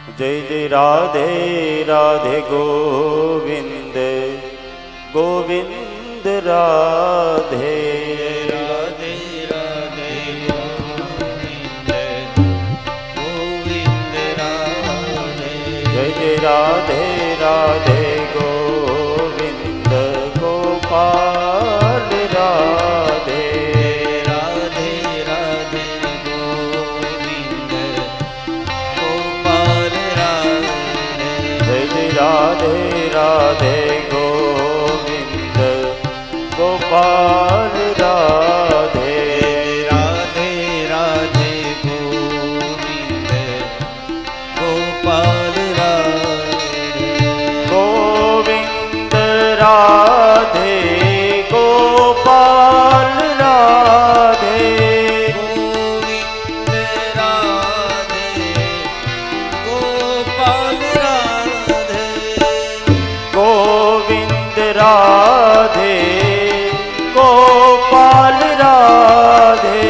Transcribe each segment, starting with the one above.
जय जय राधे राधे गोविंद गोविंद राधे राधे राधे गोविंद गोविंद राधे जय जय राधे राधे गोविंद गोपाल राधे राधे राधे गोविंद गोपाल राधे जय जय राधे राधे गोविंद गोपाल राधे राधे राधे गोविंद गोपाल राधे गोविंद राधे गोपाल राधे गोविंद राधे गोपाल राधे गोविंद राधे गोपाल राधे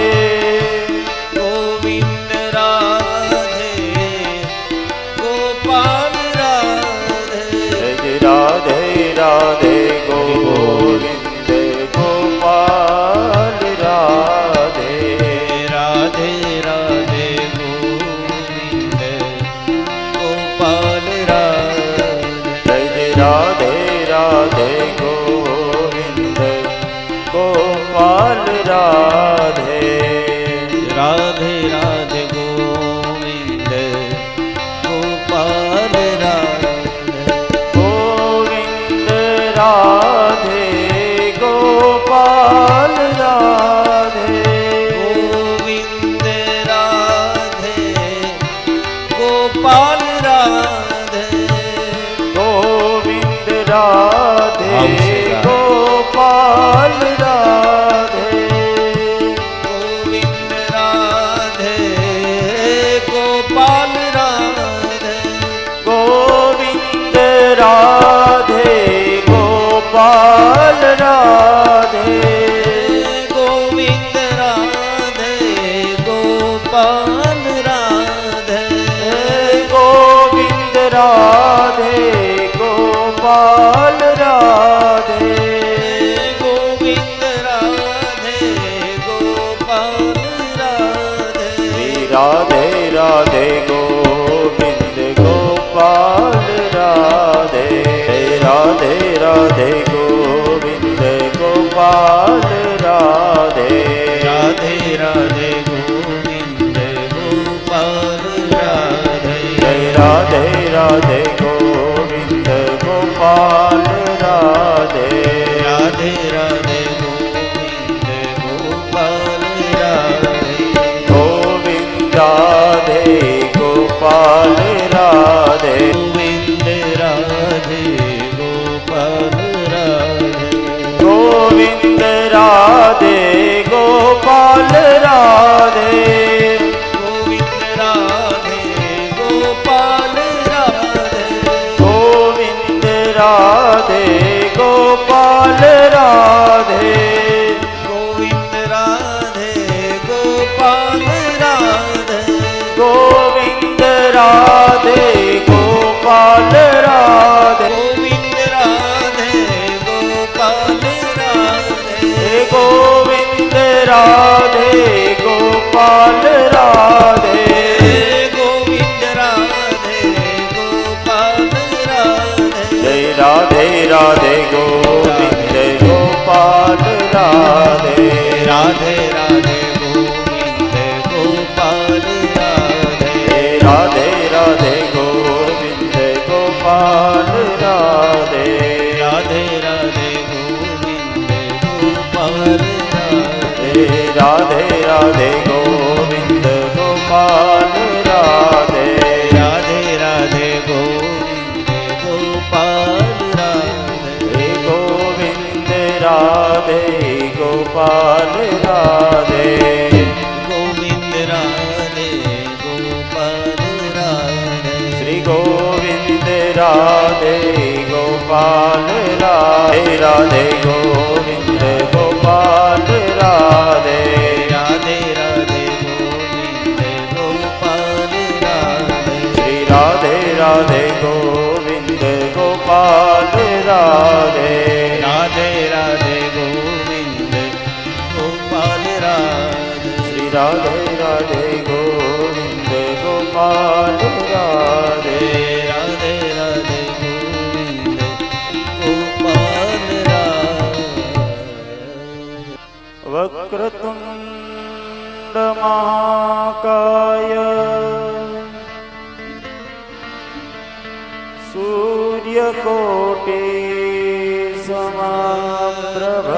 गोविंद राधे गोपाल राधे जय जय राधे राधे गोविंद गोपाल राधे राधे राधे गोविंद गोपाल राधे जय जय राधे राधे गोविंद गोपाल राधे राधे राधे गोविंद गोपाल राधे गोविंद राधे गोपाल राधे गोविंद राधे गोपाल राधे गोविंद राधे गोपाल राधे गोविंद राधे गोपाल राधे गोविंद राधे गोपाल राधे गोविंद राधे गोपाल राधे गोविंद राधे गोपाल राधे गोविंद राधे गोपाल राधे श्री राधे राधे गोविंद गोपाल राधे राधे राधे गोविंद गोपाल राधे राधे राधे गोविंद गोपाल राधे जय राधे राधे गोविंद गोपाल राधे राधे राधे गोविंद गोपाल राधे गोविंद राधे गोपाल राधे गोविंद राधे गोपाल राधे गोविंद राधे गोपाल राधे गोविंद राधे गोपाल राधे गोविंद राधे गोपाल राधे गोविंद राधे गोपाल राधे गोविंद राधे गोपाल राधे गोविंद राधे गोपाल राधे गोविंद राधे गोपाल राधे गोविंद राधे गोपाल राधे जय राधे राधे गोविंद गोपाल राधे राधे राधे गोविंद गोपाल राधे राधे राधे गोविंद गोपाल राधे राधे राधे गोविंद गोपाल राधे राधे राधे गोविंद गोपाल राधे राधे राधे गोविंद गोपाल राधे गोविंद राधे गोपाल राधे गोविंद राधे गोपाल राधे श्री गोविंद राधे गोपाल राधे राधे गोविंद गोपाल राधे राधे राधे गोविंद गोपाल राधे श्री राधे રાધે ગોવિંદ ગોપાલ રાધે રાધે રાધે ગોવિંદ ગોપાલ રાધે શ્રી રાધે રાધે ગોવિંદ ગોપાલ રાધે રાધે રાધે ગોવિંદ ગોપાલ રાધે વક્રતુંડ મહાકાય સૂર્યકોટિ સમપ્રભ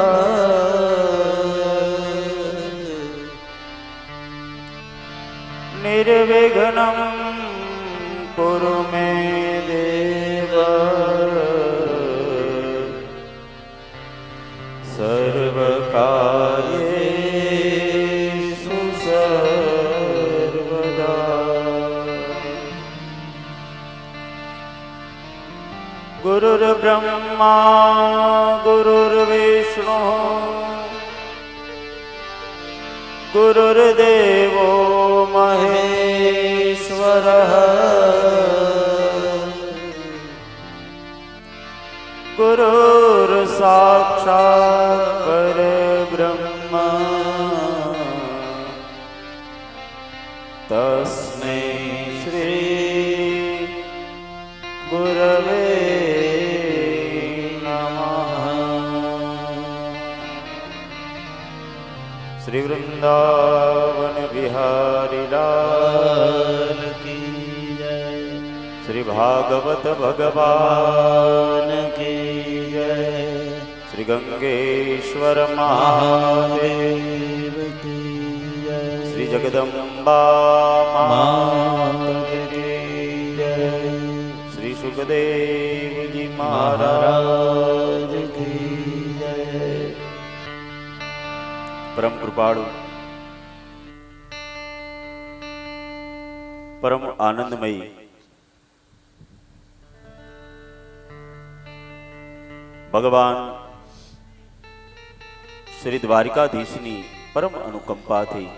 નિર્વિઘ્નં કુરુ મે દેવ સર્વકાર્યેષુ સર્વદા ગુરુર્બ્રહ્મા ગુરુર્વિષ્ણુ ગુરુર્દેવો મહેશ્વરઃ ગુરુર્સાક્ષાત્ પરબ્રહ્મ તસ્મૈ શ્રી ગુરવે શ્રી વૃંદાવન બિહારી લાલ કી જય શ્રી ભાગવત ભગવાન કી જય શ્રી ગંગેશ્વર મહાદેવ કી જય શ્રી જગદંબા માત કી જય શ્રી સુખદેવજી મહારાજ મહારાજ કી જય પરમ કૃપાળુ પરમ આનંદમયી ભગવાન શ્રી દ્વારિકાધીશની પરમ અનુકંપાથી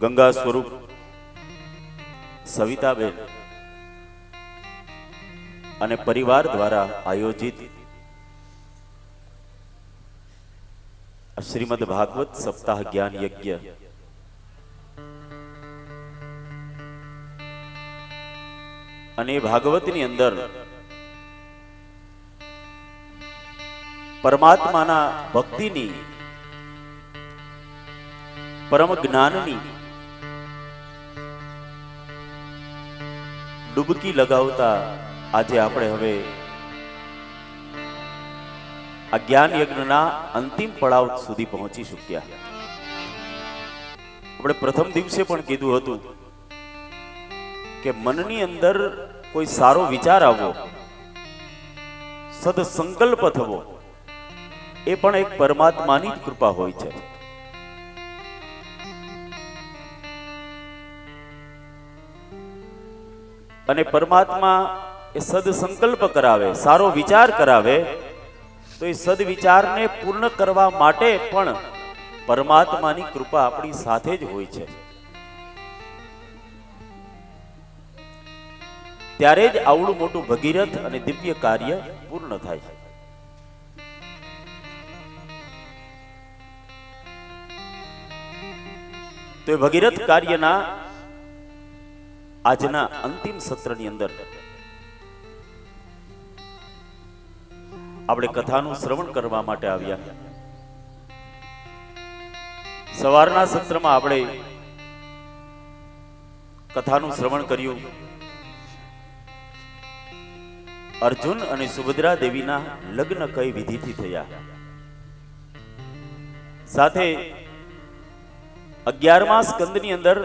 ગંગા સ્વરૂપ સવિતાબેન અને પરિવાર દ્વારા આયોજિત શ્રીમદ ભાગવત સપ્તાહ જ્ઞાન યજ્ઞ અને ભાગવતની અંદર પરમાત્માના ભક્તિની પરમ જ્ઞાનની ડૂબકી લગાવતા આજે આપણે હવે આ જ્ઞાન યજ્ઞના અંતિમ પડાવ સુધી પહોંચી ચૂક્યા. આપણે પ્રથમ દિવસે પણ કીધું હતું કે મનની અંદર કોઈ સારો વિચાર આવવો, સદસંકલ્પ થવો, એ પણ એક પરમાત્માની જ કૃપા હોય છે. અને પરમાત્મા એ સદસંકલ્પ કરાવે, સારો વિચાર કરાવે, તો એ સદવિચારને પૂર્ણ કરવા માટે પણ પરમાત્માની કૃપા આપણી સાથે જ હોય છે. ત્યારે જ આવડું મોટું ભગીરથ અને દિવ્ય કાર્ય પૂર્ણ થાય છે. તો એ ભગીરથ કાર્યના આજના અંતિમ સત્રની અંદર આપણે કથાનું શ્રવણ કરવા માટે આવ્યા. સવારના સત્રમાં આપણે કથાનું શ્રવણ કર્યું. અર્જુન અને સુભદ્રા દેવીના લગ્ન કઈ વિધિથી થયા, સાથે 11મા સ્કંદની અંદર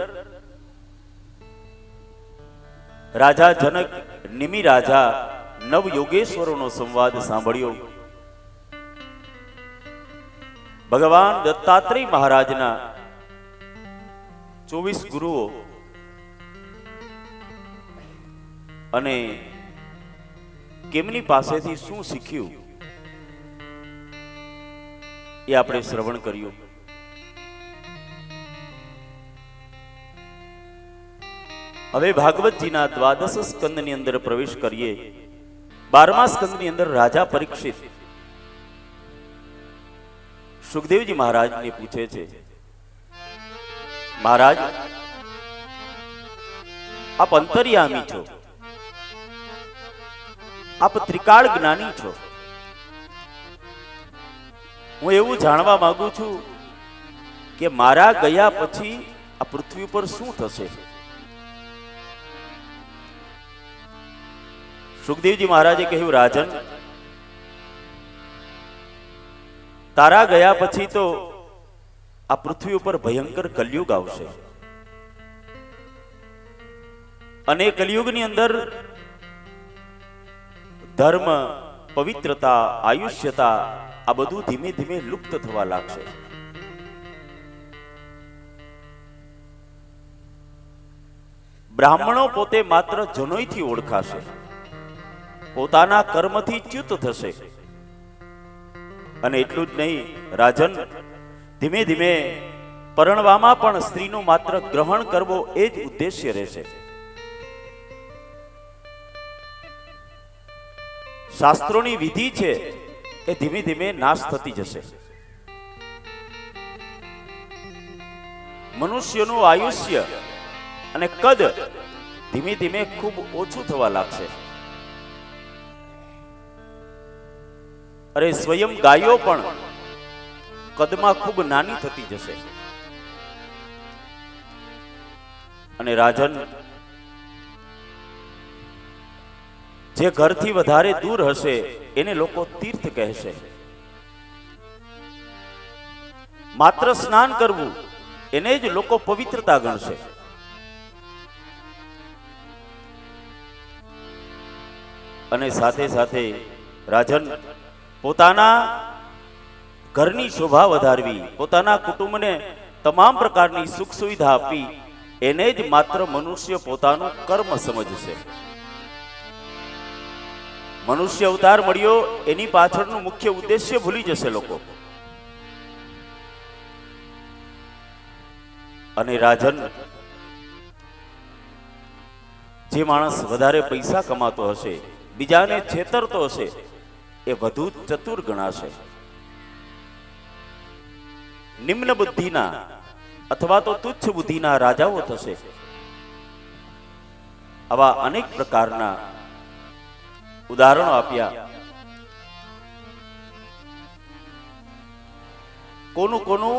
રાજા જનક નિમિ રાજા નવ યોગેશ્વરોનો સંવાદ સાંભળ્યો. ભગવાન દત્તાત્રેય મહારાજના 24 ગુરુઓ અને કેમની પાસેથી શું શીખ્યું એ આપણે શ્રવણ કર્યું. હવે ભાગવતજીના દ્વાદશ સ્કંદની અંદર પ્રવેશ કરીએ. 12મા સ્કંદની અંદર રાજા પરીક્ષિત સુખદેવજી મહારાજને પૂછે છે, મહારાજ, આપ અંતર્યામી છો, આપ ત્રિકાળ જ્ઞાની છો. હું એવું જાણવા માંગુ છું કે મારા ગયા પછી આ પૃથ્વી પર શું થશે? સુખદેવજી મહારાજે કહ્યું, રાજન, તારા ગયા પછી તો આ પૃથ્વી ઉપર ભયંકર કલયુગ આવશે, અને કલયુગની અંદર ધર્મ, પવિત્રતા, આયુષ્યતા આ બધું ધીમે ધીમે લુપ્ત થવા લાગશે. બ્રાહ્મણો પોતે માત્ર જનોઈથી ઓળખાશે, પોતાના કર્મથી ચ્યુત થશે. અને એટલું જ નહીં રાજન, ધીમે ધીમે પરણવામાં પણ સ્ત્રીનું માત્ર ગ્રહણ કરવો એ જ ઉદ્દેશ્ય રહેશે. શાસ્ત્રોની વિધિ છે એ ધીમે ધીમે નાશ થતી જશે. મનુષ્યનું આયુષ્ય અને કદ ધીમે ધીમે ખૂબ ઓછું થવા લાગશે. અરે સ્વયં ગાયો પણ કદમાં ખૂબ નાની થતી જશે. અને રાજન, જે ઘરથી વધારે દૂર હશે એને લોકો તીર્થ કહેશે. માત્ર સ્નાન કરવું એને જ લોકો પવિત્રતા ગણશે. અને સાથે સાથે રાજન, પોતાના ઘરની શોભા વધારવી, પોતાના કુટુંબને તમામ પ્રકારની સુખ સુવિધા આપવી એને જ માત્ર મનુષ્ય પોતાનું કર્મ સમજશે. મનુષ્ય અવતાર મળ્યો એની પાછળનું મુખ્ય ઉદ્દેશ્ય ભૂલી જશે લોકો. અને રાજન, જે માણસ વધારે પૈસા કમાતો હશે, બીજાને છેતરતો હશે, એ વધુ ચતુર ગણાશે. નિમ્ન બુદ્ધિના અથવા તો તુચ્છ બુદ્ધિના રાજાઓ થશે. આવા અનેક પ્રકારના ઉદાહરણો આપ્યા. કોનું કોનું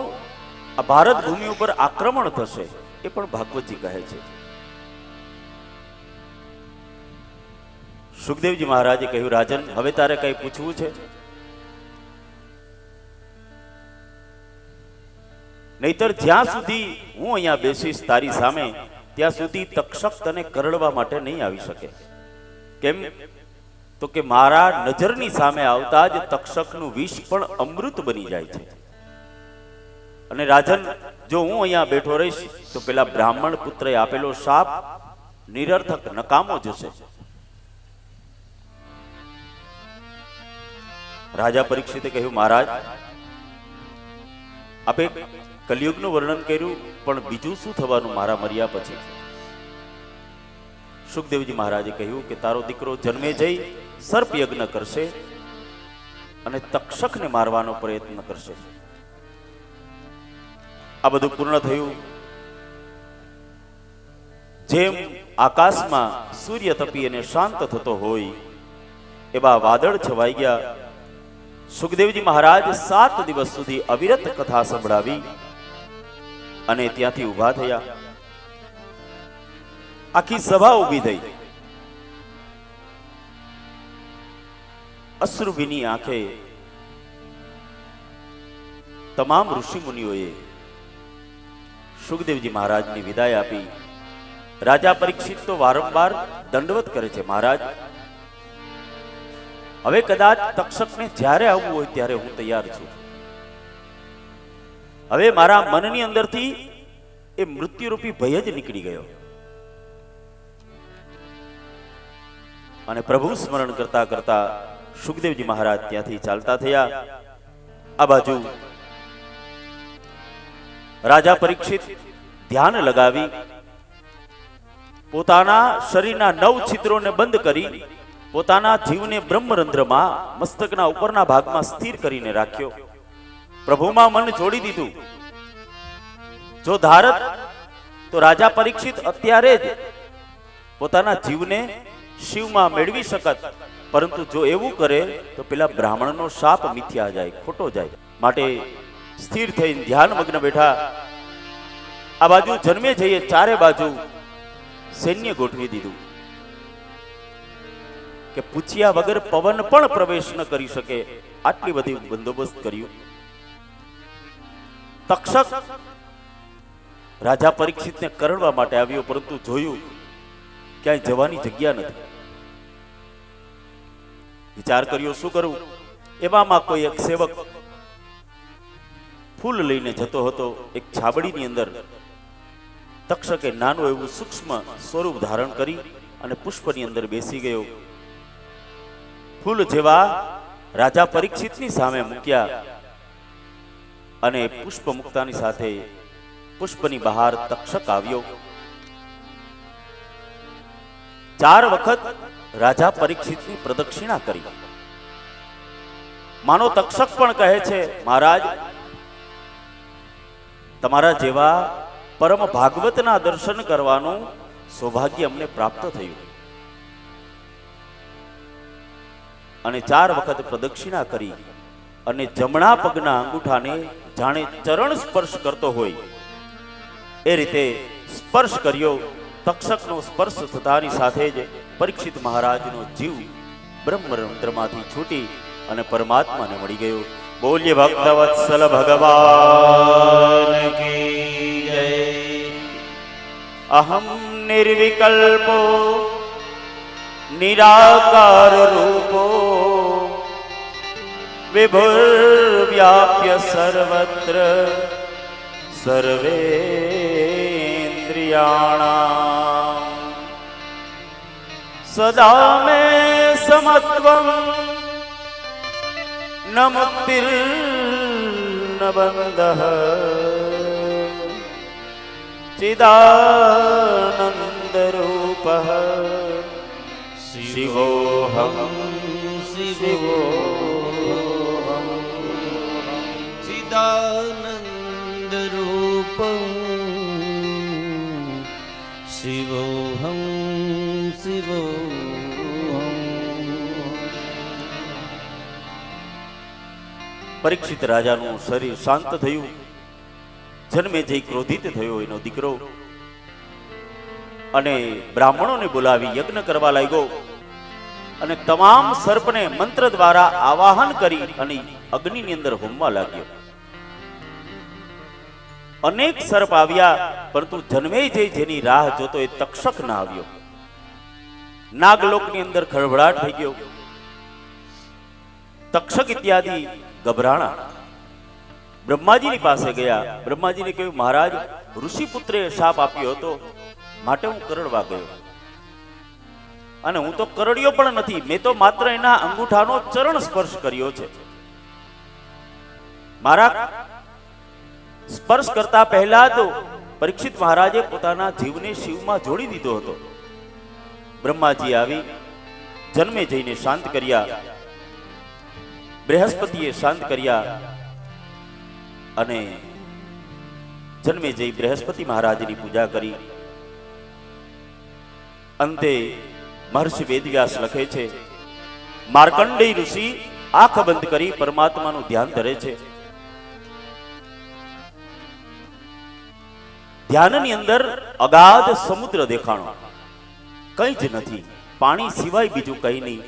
આ ભારત ભૂમિ ઉપર આક્રમણ થશે એ પણ ભાગવતજી કહે છે. સુખદેવજી મહારાજે કહ્યું, રાજન, હવે તારે કઈ પૂછવું છે? નહીતર જ્યાં સુધી હું અહીંયા બેસીશ તારી સામે, ત્યાં સુધી તક્ષક તને કરડવા માટે નહીં આવી શકે. કેમ? તો કે મારા નજરની સામે આવતા જ તક્ષકનું વિષ પણ અમૃત બની જાય છે. અને રાજન, જો હું અહીંયા બેઠો રહીશ તો પેલા બ્રાહ્મણ પુત્રએ આપેલો શાપ નિરર્થક નકામો જશે. રાજા પરીક્ષિતે કહ્યું, મહારાજ, આપે કલયુગનું વર્ણન કર્યું, પણ બીજું શું થવાનું મારા મર્યા પછી? સુખદેવજી મહારાજે કહ્યું કે તારો દીકરો જન્મે જઈ સર્પ યજ્ઞ કરશે અને તક્ષકને મારવાનો પ્રયત્ન કરશે. આ બધું પૂર્ણ થયું. જેમ આકાશમાં સૂર્ય તપી અને શાંત થતો હોય એવા વાદળ છવાઈ ગયા. સુખદેવજી મહારાજ 7 દિવસ સુધી અવિરત કથા સંભળાવી અને ત્યાંથી ઊભા થયા. આખી સભા ઊભી થઈ. અશ્રુભીની આંખે તમામ ઋષિ મુનિઓએ સુખદેવજી મહારાજની વિદાય આપી. રાજા પરીક્ષિત તો વારંવાર દંડવત કરે છે, મહારાજ, હવે કદાચ તક્ષકને જ્યારે આવવું હોય ત્યારે હું તૈયાર છું. હવે મારા મનની અંદરથી એ મૃત્યુરૂપી ભય જ નીકળી ગયો. અને પ્રભુ સ્મરણ કરતા કરતા સુખદેવજી મહારાજ ત્યાંથી ચાલતા થયા. આ બાજુ રાજા પરીક્ષિત ધ્યાન લગાવી પોતાના શરીરના 9 છિદ્રોને બંધ કરી પોતાના જીવને બ્રહ્મરંધ્રમાં મસ્તકના ઉપરના ભાગમાં સ્થિર કરીને રાખ્યો. પ્રભુમાં મન જોડી દીધું. જો ધારત તો રાજા પરીક્ષિત અત્યારે જ પોતાના જીવને શિવમાં મેળવી શકત, પરંતુ જો એવું કરે તો પેલા બ્રાહ્મણનો શાપ મિથ્યા જાય, ખોટો જાય. માટે સ્થિર થઈને ધ્યાનમગ્ન બેઠા. આ બાજુ જન્મે જઈએ ચારે બાજુ સૈન્ય ગોઠવી દીધું કે પૂછ્યા વગર પવન પણ પ્રવેશ ન કરી શકે, આટલી બધી બંદોબસ્ત કર્યું. તક્ષક રાજા પરીક્ષિતને કરડવા માટે આવ્યો, પરંતુ જોયું ક્યાંય જવાની જગ્યા નથી. વિચાર કર્યો શું કરવું. એવામાં કોઈ એક સેવક ફૂલ લઈને જતો હતો. એક છાબડીની અંદર તક્ષકે નાનું એવું સૂક્ષ્મ સ્વરૂપ ધારણ કરી અને પુષ્પની અંદર બેસી ગયો. ફૂલ જેવા રાજા પરીક્ષિતની સામે મૂક્યા અને પુષ્પ મુક્તાની સાથે પુષ્પની બહાર તક્ષક આવ્યો. 4 વખત રાજા પરીક્ષિતની પ્રદક્ષિણા કરી. માનો તક્ષક પણ કહે છે, મહારાજ તમારા જેવા પરમ ભાગવતના દર્શન કરવાનું સૌભાગ્ય અમને પ્રાપ્ત થયું. અને 4 વખત પ્રદક્ષિણા કરી અને જમણા પગના અંગૂઠાને જાણે ચરણ સ્પર્શ કરતો હોય એ રીતે સ્પર્શ કર્યો. તક્ષકનો સ્પર્શ થતાની સાથે જ પરીક્ષિત મહારાજનો જીવ બ્રહ્મરંધ્રમાંથી છૂટી અને પરમાત્માને મળી ગયો. બોલ્ય ભક્તવત્સલ ભગવાન કી જય. અહમ નિર્વિકલ્પો નિરાકાર રૂપો વિભુર્વ્યાપ્ય સર્વત્ર સર્વેન્દ્રિયાણામ સદા મે સમત્વમ ન મુક્તિર ન બંધઃ ચિદાનંદ રૂપઃ શિવોહમ શિવોહમ ચિદાનંદ રૂપં શિવોહમ શિવોહમ. પરીક્ષિત રાજાનું શરીર શાંત થયું. જન્મે જઈ ક્રોધિત થયો એનો દીકરો અને બ્રાહ્મણોને બોલાવી યજ્ઞ કરવા લાગ્યો અને તમામ સર્પને મંત્ર દ્વારા આવાહન કરી અને અગ્નિની અંદર હોમવા લાગ્યો. અનેક સર્પ આવ્યા, પરંતુ જન્મે જઈ જેની રાહ જોતો એ તક્ષક ના આવ્યો. નાગલોકની અંદર ખળભળાટ થઈ ગયો. તક્ષક ઇત્યાદિ ગભરાણા. બ્રહ્માજીની પાસે ગયા. બ્રહ્માજીને કહ્યું, મહારાજ ઋષિપુત્રે શાપ આપ્યો હતો, માટે હું કરડવા ગયો. અને હું તો કરડ્યો પણ નથી, મેં તો માત્ર એના અંગૂઠાનો ચરણ સ્પર્શ કર્યો છે. મારા સ્પર્શ કરતા પહેલા તો પરીક્ષિત મહારાજે પોતાના જીવને શિવમાં જોડી દીધો હતો. બ્રહ્માજી આવી જન્મે જઈને શાંત કર્યા. બૃહસ્પતિએ શાંત કર્યા અને જન્મે જઈ બૃહસ્પતિ મહારાજની પૂજા કરી. અંતે મહર્ષિ વેદવ્યાસ લખે છે, માર્કંડેય ઋષિ આંખ બંધ કરી પરમાત્માનું ધ્યાન ધરે છે. ધ્યાનની અંદર અગાધ સમુદ્ર દેખાણો, કંઈ જ નથી, પાણી સિવાય બીજું કંઈ નહીં.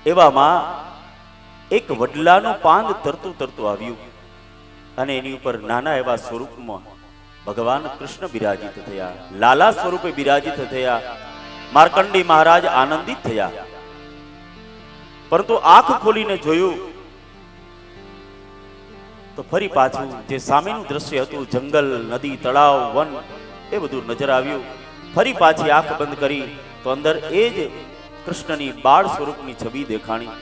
એવામાં એક વડલાનું પાંદ તરતું તરતું આવ્યું અને એની ઉપર નાના એવા સ્વરૂપમાં ભગવાન કૃષ્ણ બિરાજિત થયા. લાલા સ્વરૂપે બિરાજિત થયા. માર્કંડેય મહારાજ આનંદિત થયા. પરંતુ આંખ ખોલીને જોયું તો ફરી પાછું જે સામેનું દ્રશ્ય હતું, જંગલ, નદી, તળાવ, વન, એ બધું નજર આવ્યું. ફરી પાછી આંખ બંધ કરી તો અંદર એ જ કૃષ્ણની બાળ સ્વરૂપની છબી દેખાણી.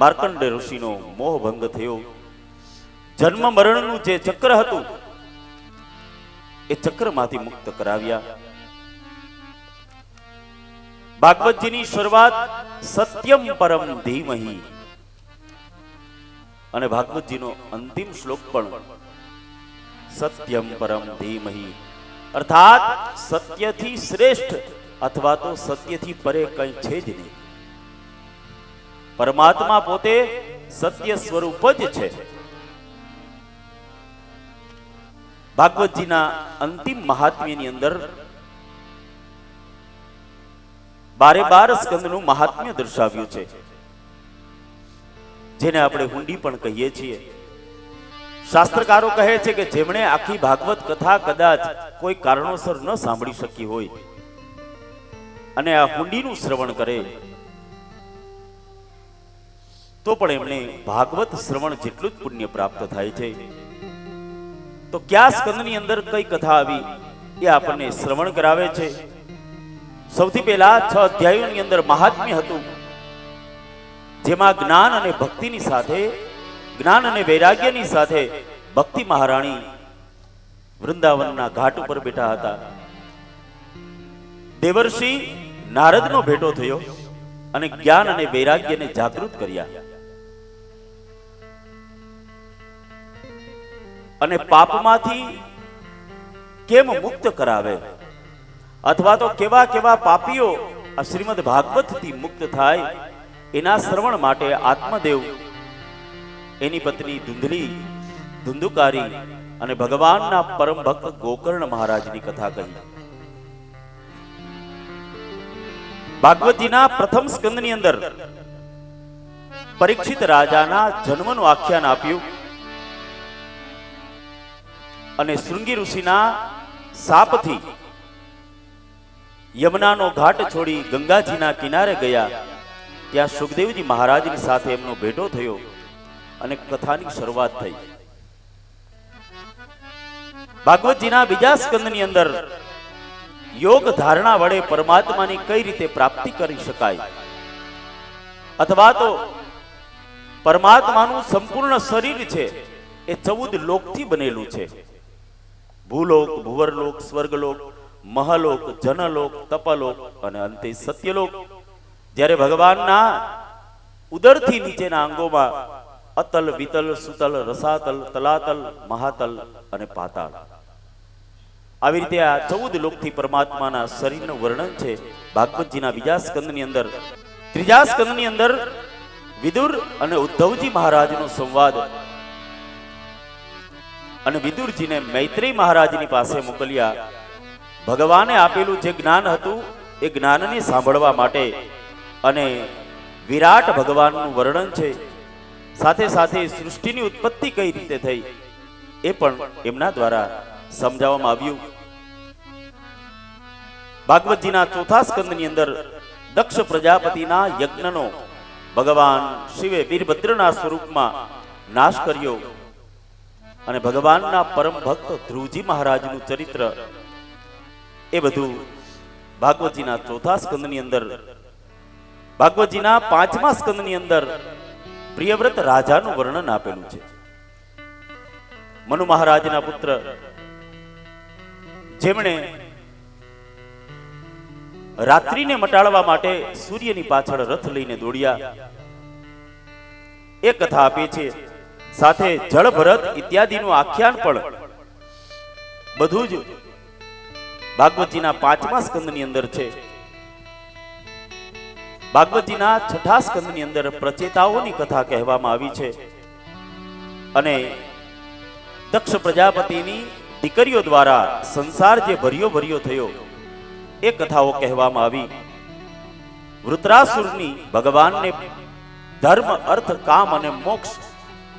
માર્કંડેય ઋષિનો મોહ ભંગ થયો. જન્મ મરણનું જે ચક્ર હતું એ ચક્રમાંથી મુક્ત કરાવ્યા. ભાગવતજીની શરૂઆત સત્યમ પરમ ધીમહિ અને ભાગવતજીનો અંતિમ શ્લોક પણ સત્યમ પરમ ધીમહિ અર્થાત સત્યથી શ્રેષ્ઠ અથવા તો સત્યથી પરે કંઈ છે જ નહીં. પરમાત્મા પોતે સત્ય સ્વરૂપ જ છે. ભાગવતજીના અંતિમ મહાત્મ્યની અંદર 12 સ્કંદનું મહાત્મ્ય દર્શાવ્યું છે, જેને આપણે હુંડી પણ કહીએ છીએ. શાસ્ત્રકારો કહે છે કે જેમણે આખી ભાગવત કથા કદાચ કોઈ કારણોસર ન સાંભળી શકી હોય અને આ હુંડીનું શ્રવણ કરે તો પણ એમને ભાગવત શ્રવણ જેટલું જ પુણ્ય પ્રાપ્ત થાય છે. તો કયા સ્કંદની અંદર કઈ કથા આવી એ આપણને શ્રવણ કરાવે છે. સૌથી પહેલા 6 અધ્યાયોની અંદર મહાત્મ્ય હતું, જેમાં જ્ઞાન અને ભક્તિની સાથે, જ્ઞાન અને વૈરાગ્યની સાથે ભક્તિ મહારાણી વૃંદાવનના ઘાટ ઉપર બેઠા હતા. દેવર્ષિ નારદનો ભેટો થયો અને જ્ઞાન અને વૈરાગ્યને જાગૃત કર્યા અને પાપમાંથી કેમ મુક્ત કરાવે અથવા તો કેવા કેવા પાપીઓ આ શ્રીમદ ભાગવતથી મુક્ત થાય એના શ્રવણ માટે આત્મદેવ, એની પત્ની ધુંધલી, ધુંધુકારી અને ભગવાનના પરમ ભક્ત ગોકર્ણ મહારાજની કથા કહી. ભાગવતજીના પ્રથમ સ્કંદની અંદર પરીક્ષિત રાજાના જન્મનું આખ્યાન આપ્યું અને શૃંગી ઋષિના શાપથી યમુનાનો ઘાટ છોડી ગંગાજીના કિનારે ગયા. ત્યાં સુખદેવજી મહારાજની સાથે એમનો ભેટો થયો અને કથાની શરૂઆત થઈ. ભાગવતજીના બીજા સ્કંદની અંદર યોગ ધારણા વડે પરમાત્માની કઈ રીતે પ્રાપ્તિ કરી શકાય અથવા તો પરમાત્માનું સંપૂર્ણ શરીર છે એ 14 લોકથી બનેલું છે. ભૂલોક, ભુવરલોક, સ્વર્ગલોક, મહાલોક, જનલોક, તપલોક અને અંતે સત્યલોક. જ્યારે ભગવાનના ઉદરથી નીચેના અંગોમાં અતલ, વિતલ, સુતલ, રસાતલ, તલાતલ, મહાતલ અને પાતાળ, આવી રીતે આ 14 લોકથી પરમાત્માના શરીરનું વર્ણન છે ભાગવતજીના બીજા સ્કંદની અંદર. ત્રીજા સ્કંદની અંદર વિદુર અને ઉદ્ધવજી મહારાજનો સંવાદ અને વિદુરજીને મૈત્રેય મહારાજની પાસે મોકલ્યા. ભગવાને આપેલું જે જ્ઞાન હતું એ જ્ઞાનને સાંભળવા માટે અને વિરાટ ભગવાનનું વર્ણન છે, સાથે સાથે સૃષ્ટિની ઉત્પત્તિ કઈ રીતે થઈ એ પણ એમના દ્વારા સમજાવવામાં આવ્યું. ભાગવતજીના ચોથા સ્કંદની અંદર દક્ષ પ્રજાપતિના યજ્ઞનો ભગવાન શિવે વીરભદ્રના સ્વરૂપમાં નાશ કર્યો અને ભગવાનના પરમ ભક્ત ધ્રુવજી મહારાજનું ચરિત્ર, એ બધું ભાગવતજીના ચોથા સ્કંદની અંદર. ભાગવતજીના પાંચમા સ્કંદની અંદર પ્રિયવ્રત રાજાનું વર્ણન આપેલું છે. મનુ મહારાજના પુત્ર, જેમણે રાત્રિને મટાડવા માટે સૂર્યની પાછળ રથ લઈને દોડ્યા, એ કથા આપી છે. સાથે જળ ભરત ઇત્યાદિનું આખ્યાન પણ બધું જ ભાગવતજીના પાંચમા સ્કંદની અંદર છે. ભાગવતજીના છઠ્ઠા સ્કંદની અંદર પ્રચેતાઓની કથા કહેવામાં આવી છે અને દક્ષ પ્રજાપતિની દીકરીઓ દ્વારા સંસાર જે ભર્યો થયો એ કથાઓ કહેવામાં આવી. વૃત્રાસુરની ભગવાનને ધર્મ, અર્થ, કામ અને મોક્ષ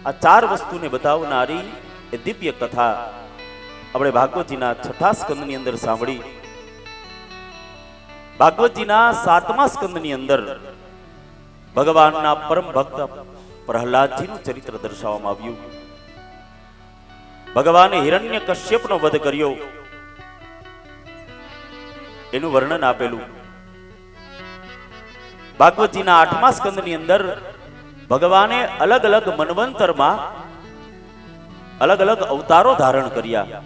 આ 4 વસ્તુને બતાવનારી એ દિવ્ય કથા આપણે ભાગવતજીના છઠ્ઠા સ્કંદની અંદર સાંભળી. ભાગવતજીના 7મા સ્કંદની અંદર ભગવાનના પરમ ભક્ત પ્રહલાદજીનું ચરિત્ર દર્શાવવામાં આવ્યું. ભગવાને હિરણ્યકશ્યપનો વધ કર્યો એનું વર્ણન આપેલું. ભાગવતજીના 8મા સ્કંદની અંદર ભગવાને અલગ અલગ મન્વંતરમાં અલગ અલગ અવતારો ધારણ કર્યા.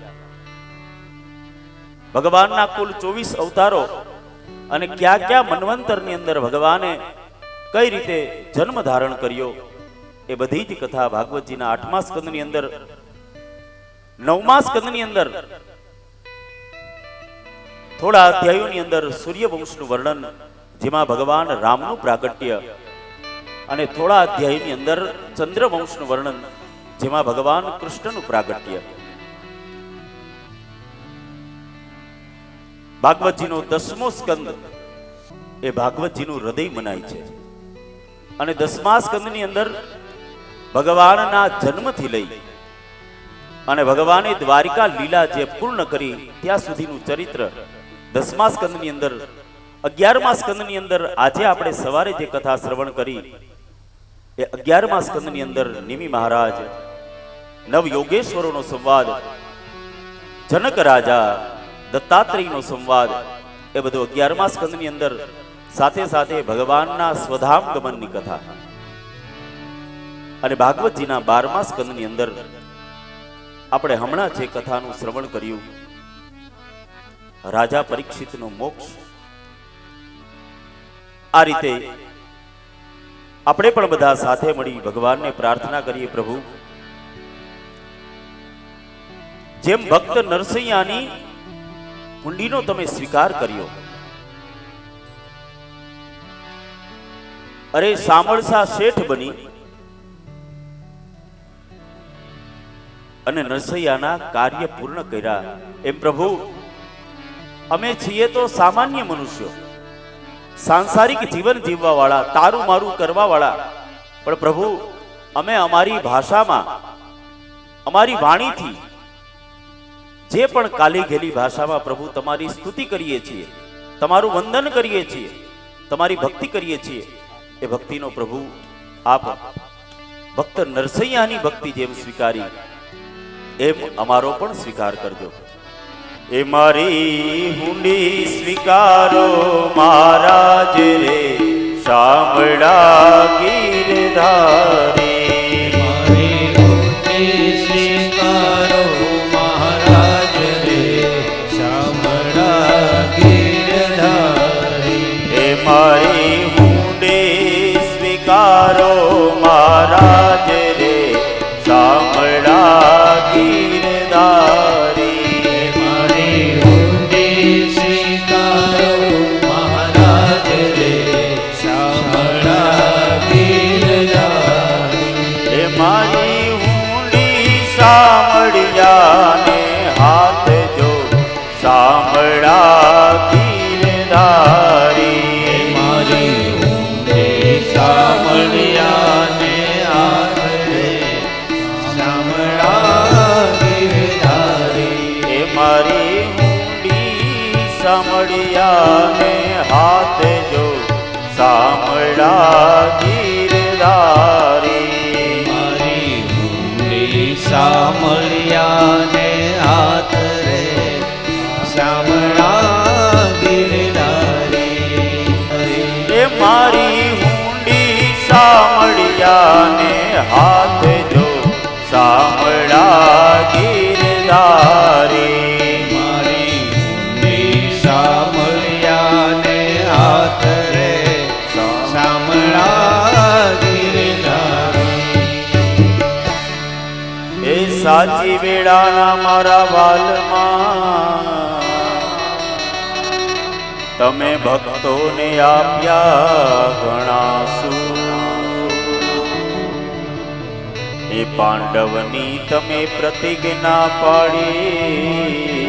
ભગવાનના કુલ 24 અવતારો અને કયા કયા મન્વંતરની અંદર ભગવાને કઈ રીતે જન્મ ધારણ કર્યો, એ બધી જ કથા ભાગવતજીના 8મા સ્કંદની અંદર 9મા સ્કંદની અંદર થોડા અધ્યાયોની અંદર સૂર્યવંશનું વર્ણન, જેમાં ભગવાન રામનું પ્રાગટ્ય, અને થોડા અધ્યાયની અંદર ચંદ્રવંશનું વર્ણન, જેમાં ભગવાન કૃષ્ણનું પ્રાગટ્ય. ભાગવતજીનો 10મો સ્કંદ એ ભાગવતજીનું હૃદય મનાય છે. અને 10મા સ્કંદની અંદર ભગવાનના જન્મથી લઈ અને ભગવાને દ્વારિકા લીલા જે પૂર્ણ કરી ત્યાં સુધીનું ચરિત્ર 10મા સ્કંદની અંદર, 11મા સ્કંદની અંદર આજે આપણે સવારે જે કથા શ્રવણ કરી એ 11મા સ્કંદની અંદર નિમિ મહારાજ, નવ યોગેશ્વરોનો સંવાદ, જનક રાજા, દત્તાત્રેયનો સંવાદ, એ બધું 11મા સ્કંદની અંદર, સાથે સાથે ભગવાનના સ્વધામ ગમનની કથા. અને ભાગવતજીના 12મા સ્કંદની અંદર આપણે હમણાં જે કથાનું શ્રવણ કર્યું, રાજા પરીક્ષિતનો મોક્ષ. આ રીતે આપણે પણ બધા સાથે મળી ભગવાનને પ્રાર્થના કરીએ, પ્રભુ જેમ ભક્ત નરસૈયાની હુંડીનો તમે સ્વીકાર કર્યો, અરે સામળસા શેઠ બની અને નરસૈયાના કાર્ય પૂર્ણ કર્યા, એમ પ્રભુ અમે છીએ તો સામાન્ય મનુષ્યો, સાંસારિક જીવન જીવવા વાળા, તારું મારું કરવા વાળા, પણ પ્રભુ અમે અમારી ભાષામાં, અમારી વાણીથી, જે પણ કાલી ગેલી ભાષામાં પ્રભુ તમારી સ્તુતિ કરીએ છીએ, તમારું વંદન કરીએ છીએ, તમારી ભક્તિ કરીએ છીએ, એ ભક્તિનો પ્રભુ આપ ભક્ત નરસૈયાની ભક્તિ જેમ સ્વીકારી એમ અમારો પણ સ્વીકાર કરજો. એ મારી હુંડી સ્વીકારો મહારાજ રે, શામળા ગીરધારી. મારી હુંડી સ્વીકારો મહારાજ રે, શામળા ગીરધારી. એ મારી હુંડી સ્વીકારો મહારાજ રે, શામળા ગીરધારી. મારી હુંડી સ્વીકારો મહારાજ રે, શામળા ગીરધારી. એ મારી હુંડી શામળિયાને હાથ જો, શામળા ગીરધારી. મારી હુંડી શામળિયાને હાથ રે, શામળા ગીરધારી. એ મારી હુંડી શામળિયાને હાથ જો, શામળા ગીરધારી. મારી હુંડી શામળિયાને હાથ રે, શામળા ગીરધારી. એ મારી હુંડી શામળિયાને હાથ જો, શામળા ગીરધારી. મારી હુંડી શામળિયાને હાથ રે, શામળા ગીરધારી. એ સાચી વેળાના મારા વાલમાં તમે ભક્તોને આપ્યા ઘણા સુખ. એ પાંડવની તમે પ્રતિજ્ઞા પાડી,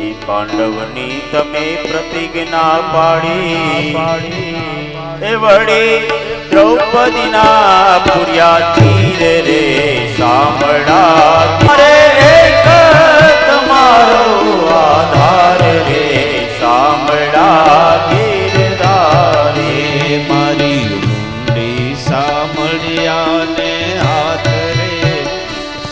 એ પાંડવની તમે પ્રતિજ્ઞા પાડી. એ વળી દ્રૌપદીના પૂર્યા તીર રે, શામળા. અરે એક તમારો આધાર રે, શામળા ગીરધારી. મારી હુંડી શામળિયાને હાથ રે,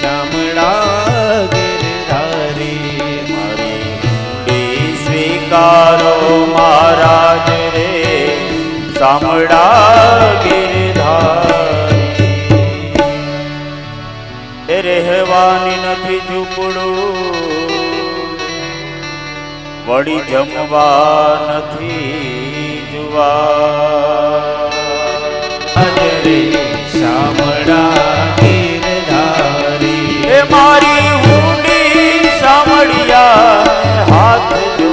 શામળા ગીરધારી. મારી હુંડી સ્વીકારો મહારાજ રે, શામળા ગીરધારી. એ રહેવાની નથી ઝૂંપડું, વળી જમવા નથી જુવા રે શામળા ગીરધારી એ મારી ઊંડી સામળિયા હાથ જો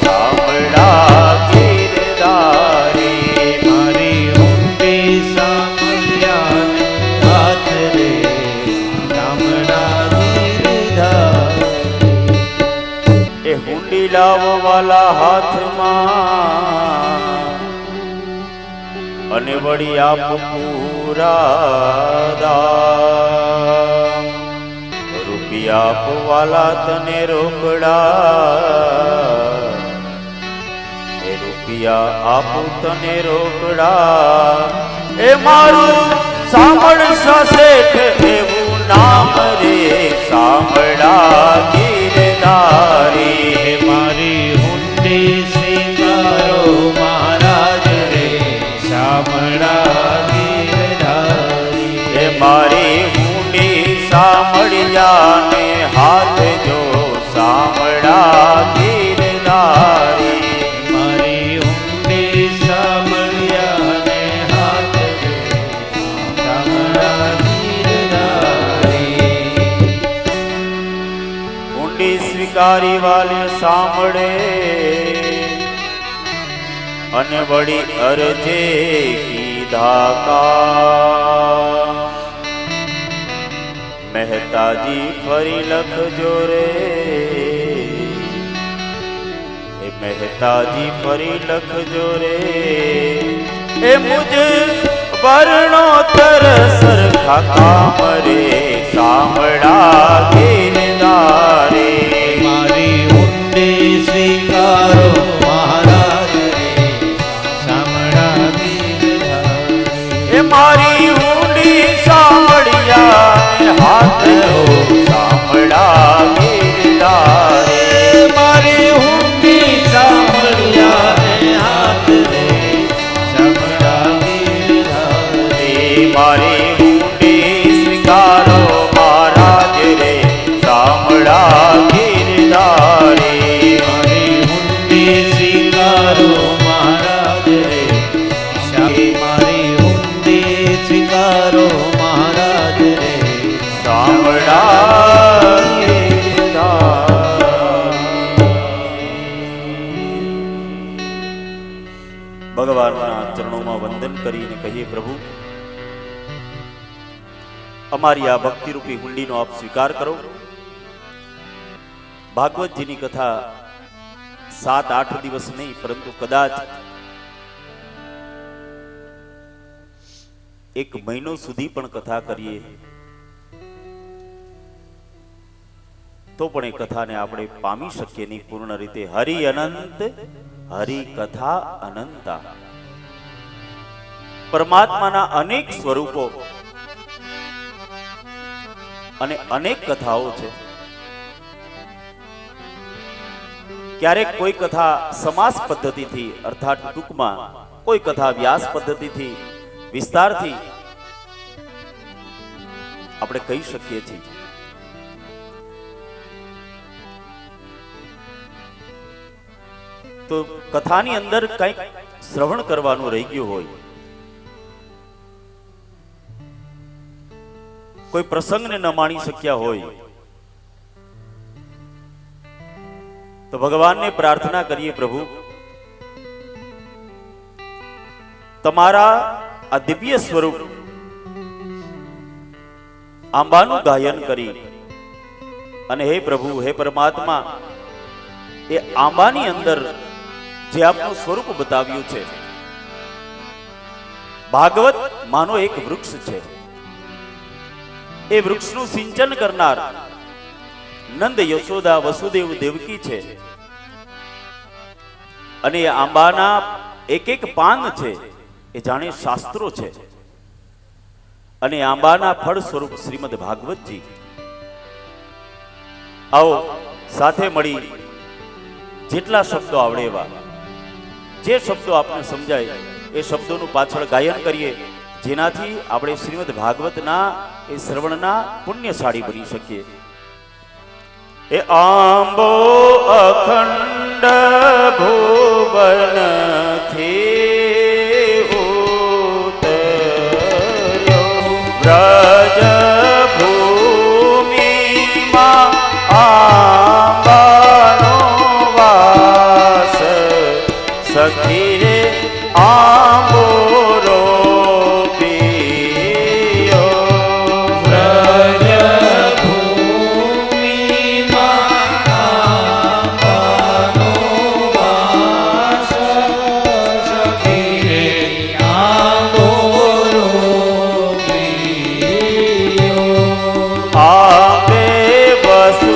સામળા ગીરધારી મારી ઊંડી સામળિયાને હાથ રે શામળા ગીરધારી એ હુંડી લાવો વાલા હાથમાં અને વળી આપ પૂરા દામ રૂપિયા આપવાલા તને રોકડા એ રૂપિયા આપું તને રોકડા એ મારું સાંભળ શેઠ એવું નામ રે સાંભળા ગીરધારી મારી ઊંડી સ્વીકારો મહારાજ રે શામળા ગીરધારી એ મારી ઊંડી સાંભળિયાને હાથ જો સાંભળા ગીરધારી મારી ઊંડી સામળિયાને હાથ જો શામળા ગીરધારી ઊંડી સ્વીકારી વાલે સાંભળે અને વળી અરજે કીધા કા મહેતાજી ફરી લખજો રે એ મહેતાજી ફરી લખજો રે એ મુજ વર્ણોત્તર સરખા કામ રે સાંભળા ગીરધારી મારી ઊંડી સ્વીકારો મહારાજ રે શામળા ગીરધારી એ મારી ઊંડી સાંભળિયા હાથ રો સાંભળા ગીરધારી મારી ઊંડી સામળિયાને હાથ રે શામળા ગીરધારી મારી ઊંડી સ્વીકારો મહારાજ રે સાંભળા ગીરધારી મારી ઊંડી સ્વીકારો મહારાજ રે મારી ઊંડી સ્વીકારો મહારાજ રે સાંભળા ભગવાનના ચરણોમાં વંદન કરીને કહીએ પ્રભુ અમારી આ ભક્તિરૂપી હુંડીનો આપ સ્વીકાર કરો ભાગવતજીની કથા 7-8 દિવસ નહીં પરંતુ કદાચ 1 મહિનો સુધી પણ કથા કરીએ તો પણ એ કથાને આપણે પામી શકીએ નહીં પૂર્ણ રીતે હરિ અનંત હરિ કથા અનંતા પરમાત્માના અનેક સ્વરૂપો અને અનેક કથાઓ છે ક્યારેક કોઈ કથા સમાસ પદ્ધતિથી અર્થાત ટૂંકમાં કોઈ કથા વ્યાસ પદ્ધતિથી વિસ્તારથી આપણે કહી શકીએ છીએ તો કથાની અંદર કંઈક શ્રવણ કરવાનું રહી ગયું હોય કોઈ પ્રસંગને ન માણી શક્યા હોય તો ભગવાનને પ્રાર્થના કરીએ પ્રભુ તમારા આ દિવ્ય સ્વરૂપ આંબાનું ગાયન કરી અને હે પ્રભુ હે પરમાત્મા એ આંબાની અંદર જે આપનું સ્વરૂપ બતાવ્યું છે ભાગવત માનો એક વૃક્ષ છે એ વૃક્ષનું સિંચન કરનાર નંદ યશોદા વસુદેવ દેવકી છે અને એ આંબાના એક એક પાન છે એ જાણે શાસ્ત્રો છે અને આંબાના ફળ સ્વરૂપ શ્રીમદ ભાગવતજી આવો સાથે મળી જેટલા શબ્દો આવડે એવા જે શબ્દો આપને સમજાય એ શબ્દોનું પાછળ ગાયન કરીએ જેનાથી આપણે શ્રીમદ ભાગવતના એ શ્રવણના પુણ્યશાળી બની શકીએ એ આંબો અખંડ ભુવન થી ઉતર્યો વ્રજ ભૂમિમાં આંબાનો વાસ સખી રે આંબોરો પિયો વ્રજ ભૂમિમાં આંબાનો વાસ સખી રે આંબોરો પિયો. આંબે વસુદેવજીએ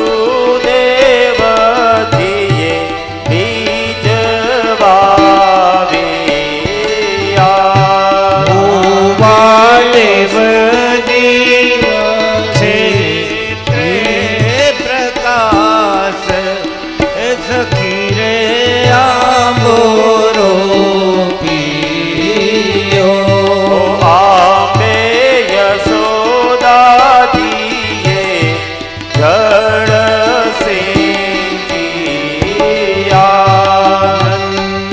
બીજ વાવ્યા ભૂવાદેવજી છે તે પ્રકાશ સખી રે આંબોરો પિયો. આંબે યશોદાજીએ જળ સિંચિયા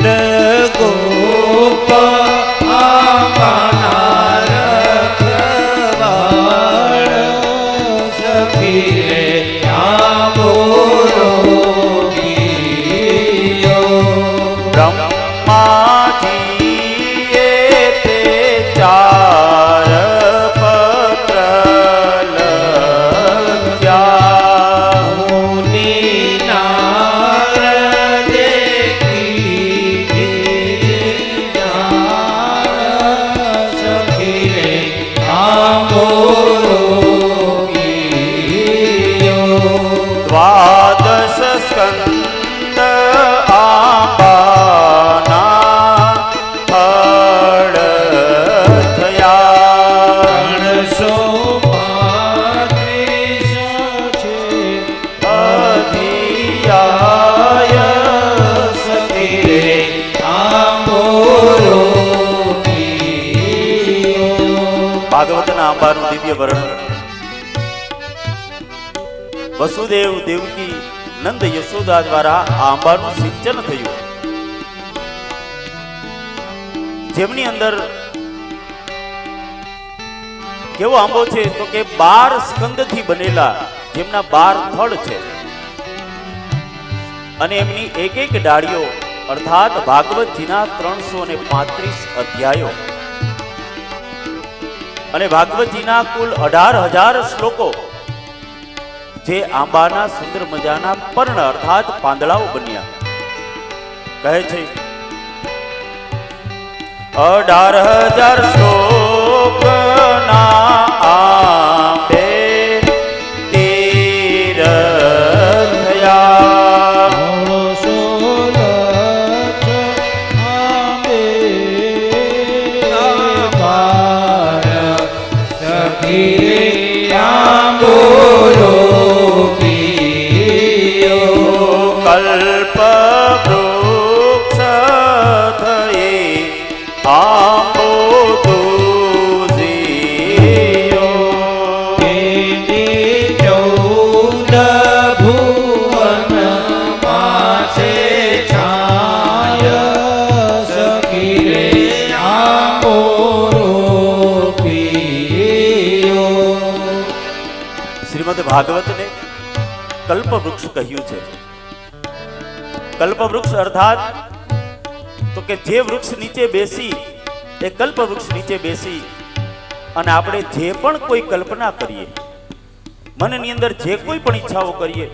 નંદ ગોપ આંબાના રખવાળ સખી રે આંબોરો પિયો. બ્રહ્માજીએ તે ચાર પત્ર લખ્યા મુનિ નારદે કીધીનાર સખી રે આંબોરો પિયો. દ્વાદશ સ્કંદ આંબાના ફળ થયા 335 છે અધ્યાય સખી રે આંબોરો પિયો. ભાગવતના આંબાનું દિવ્ય વર્ણન. વસુદેવ દેવકી નંદ યશોદા દ્વારા આ આંબાનું સિંચન થયું, જેમની અંદર કેવો આંબો છે તો કે 12 સ્કંદથી બનેલા, જેમના 12 થડ છે અને એમની એક એક ડાળીઓ અર્થાત ભાગવતજીના 335 અધ્યાયો અને ભાગવતજીના કુલ 18,000 શ્લોકો જે આંબાના સુંદર મજાના પર્ણ અર્થાત પાંદડાઓ બન્યા. કહે છે 18,000 શ્લોકના આંબે તીર થયા. કલ્પ વૃક્ષ થયે આંબો દૂઝિયો. શ્રીમદ ભાગવતને કલ્પ વૃક્ષ કહ્યું છે. કલ્પ વૃક્ષ અર્થાત તો કે જે વૃક્ષ નીચે બેસી, એ કલ્પ વૃક્ષ નીચે બેસી અને આપણે જે પણ કોઈ કલ્પના કરીએ, મનની અંદર જે કોઈ પણ ઈચ્છાઓ કરીએ,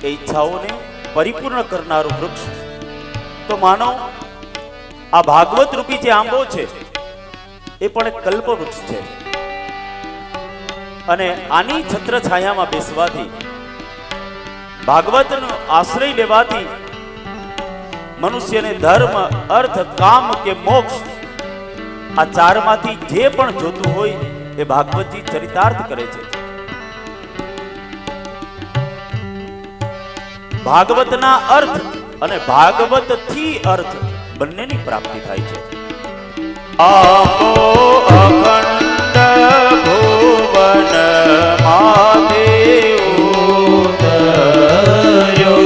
એ ઈચ્છાઓને પરિપૂર્ણ કરનારું વૃક્ષ. તો માનો આ ભાગવત રૂપી જે આંબો છે એ પણ એક કલ્પ વૃક્ષ છે અને આની છત્ર છાયામાં બેસવાથી, ભાગવતનો આશ્રય લેવાથી મનુષ્યને ધર્મ, અર્થ, કામ કે મોક્ષ આ ચારમાંથી જે પણ જોતું હોય એ ભાગવતજી ચરિતાર્થ કરે છે. ભાગવતના અર્થ અને ભાગવતથી અર્થ બંનેની પ્રાપ્તિ થાય છે. આંબો અખંડ ભુવન માતે ઉતર્યો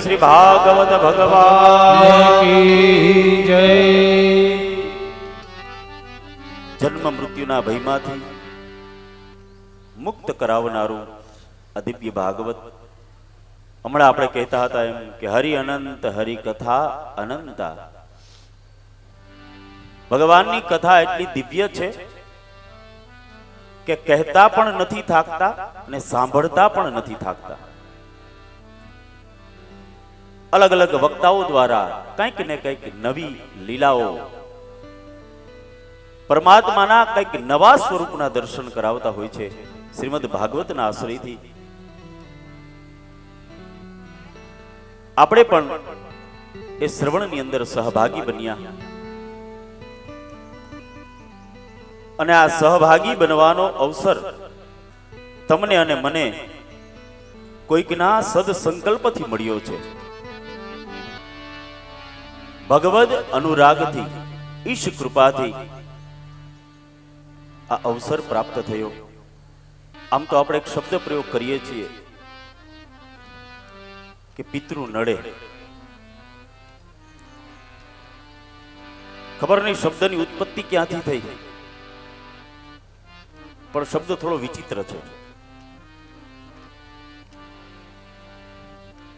શ્રી ભાગવત ભગવાન કી જય. જન્મ મૃત્યુના ભયમાંથી મુક્ત કરાવનારું આ દિવ્ય ભાગવત. હમણાં આપણે કહેતા હતા એમ કે હરિ અનંત હરિ કથા અનંતા. ભગવાનની કથા એટલી દિવ્ય છે કે કહેતા પણ નથી થાકતા અને સાંભળતા પણ નથી થાકતા. અલગ અલગ વક્તાઓ દ્વારા કંઈક ને કંઈક નવી લીલાઓ, પરમાત્માના કંઈક નવા સ્વરૂપના દર્શન કરાવતા હોય છે શ્રીમદ ભાગવતના આશ્રયથી. આપણે પણ એ શ્રવણની અંદર સહભાગી બન્યા અને આ સહભાગી બનવાનો અવસર તમને અને મને કોઈકના સદસંકલ્પથી મળ્યો છે. ભગવદ અનુરાગથી, ઈશ કૃપાથી આ અવસર પ્રાપ્ત થયો. આમ તો આપણે એક શબ્દ પ્રયોગ કરીએ છીએ કે પિતૃ નડે. ખબર નહીં શબ્દની ઉત્પત્તિ ક્યાંથી થઈ, પણ શબ્દ થોડો વિચિત્ર છે.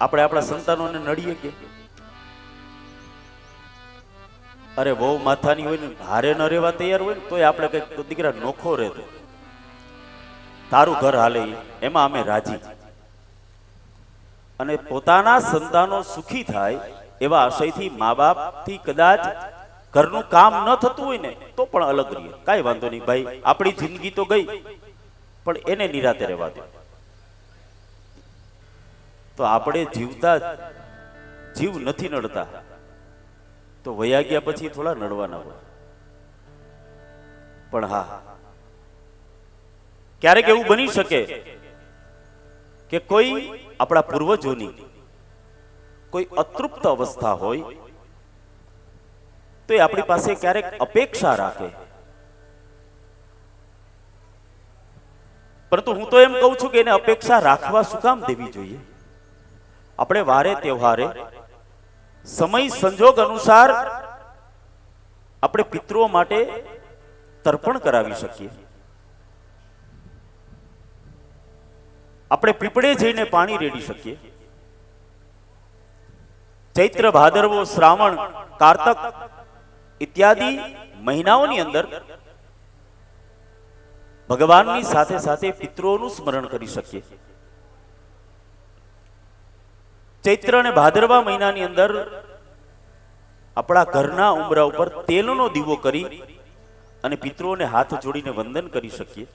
આપણે આપણા સંતાનોને નડીએ કે અરે વહુ માથાની હોય ને હારે ન રહેવા તૈયાર હોય ને તોય આપણે કઈક દીકરા નોખો રહેતો, તારું ઘર હાલે એમાં અમે રાજી. અને પોતાના સંતાનો સુખી થાય એવા આશયથી મા બાપથી કદાચ ઘરનું કામ ન થતું હોય ને તો પણ અલગ રહીએ, કાંઈ વાંધો નહીં ભાઈ, આપણી જિંદગી તો ગઈ પણ એને નિરાતે રહેવા દે. તો આપણે જીવતા જીવ નથી નડતા તો વયા ગયા પછી થોડા નડવાના હોય. પણ હા, ક્યારેક એવું બની શકે કે કોઈ આપણા પૂર્વજોની કોઈ અતૃપ્ત અવસ્થા હોય તો એ આપણી પાસે ક્યારેક અપેક્ષા રાખે. પરંતુ હું તો એમ કહું છું કે એને અપેક્ષા રાખવા શું કામ દેવી જોઈએ? આપણે વારે તહેવારે સમય સંજોગ અનુસાર આપણે પિતૃઓ માટે તર્પણ કરાવી શકીએ. આપણે પીપળે જઈને પાણી રેડી શકીએ. ચૈત્ર, ભાદરવો, શ્રાવણ, કારતક ઇત્યાદિ મહિનાઓની અંદર ભગવાનની સાથે સાથે પિતૃઓનું સ્મરણ કરી શકીએ. ચૈત્ર અને ભાદરવા મહિનાની અંદર આપણા ઘરના ઉંબરા ઉપર તેલનો દીવો કરી અને પિતૃઓને હાથ જોડીને વંદન કરી શકીએ.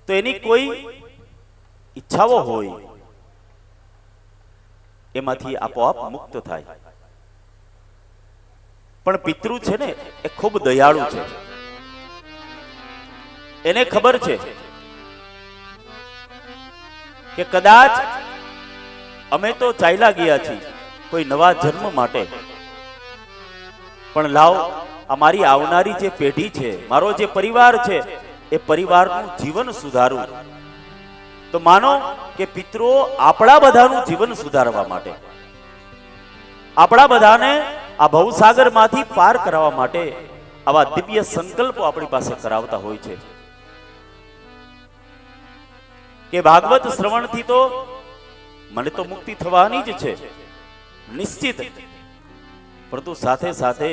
તો એની કોઈ ઈચ્છાઓ હોય એમાંથી આપોઆપ મુક્ત થાય. પણ પિતૃ છે ને એ ખૂબ દયાળુ છે. એને ખબર છે કે કદાચ અમે તો ચાલ્યા ગયા છીએ કોઈ નવા જન્મ માટે, પણ લાવ અમારી આવનારી જે પેઢી છે, મારો જે પરિવાર છે, એ પરિવારનું જીવન સુધારવું. તો માનો કે પિતૃઓ આપણા બધાનું જીવન સુધારવા માટે, આપણા બધાને આ ભવસાગરમાંથી પાર કરાવવા માટે આવા દિવ્ય સંકલ્પો આપણી પાસે કરાવતા હોય છે. કે ભાગવત શ્રવણથી તો મને તો મુક્તિ થવાની જ છે નિશ્ચિત, પરંતુ સાથે સાથે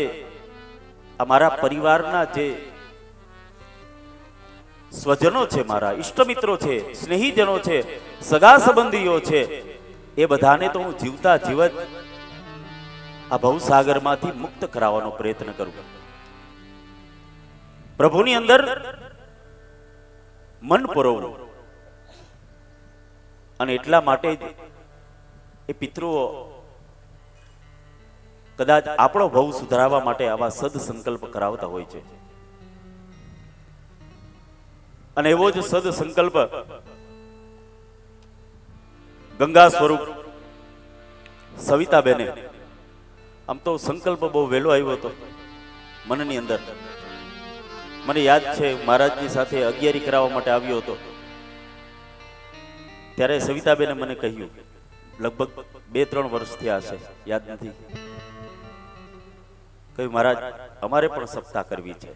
અમારા પરિવારના જે સ્વજનો છે, મારા ઇષ્ટમિત્રો છે, સ્નેહીજનો છે, સગા સંબંધીઓ છે, એ બધાને તો હું જીવતા જીવત આ ભવસાગરમાંથી મુક્ત કરાવવાનો પ્રયત્ન કરું. પ્રભુની અંદર મન પરોવવું. અને એટલા માટે જ એ પિતૃઓ કદાચ આપણો ભવ સુધારવા માટે આવા સદસંકલ્પ કરાવતા હોય છે. અને એવો જ સદસંકલ્પ ગંગા સ્વરૂપ સવિતાબેને, આમ તો સંકલ્પ બહુ વહેલો આવ્યો હતો મનની અંદર. મને યાદ છે મહારાજની સાથે અગિયારી કરાવવા માટે આવ્યો હતો ત્યારે સવિતાબેને મને કહ્યું, લગભગ 2-3 વર્ષ થયા હશે, યાદ નથી, કહ્યું મહારાજ અમારે પણ સપ્તાહ કરવી છે.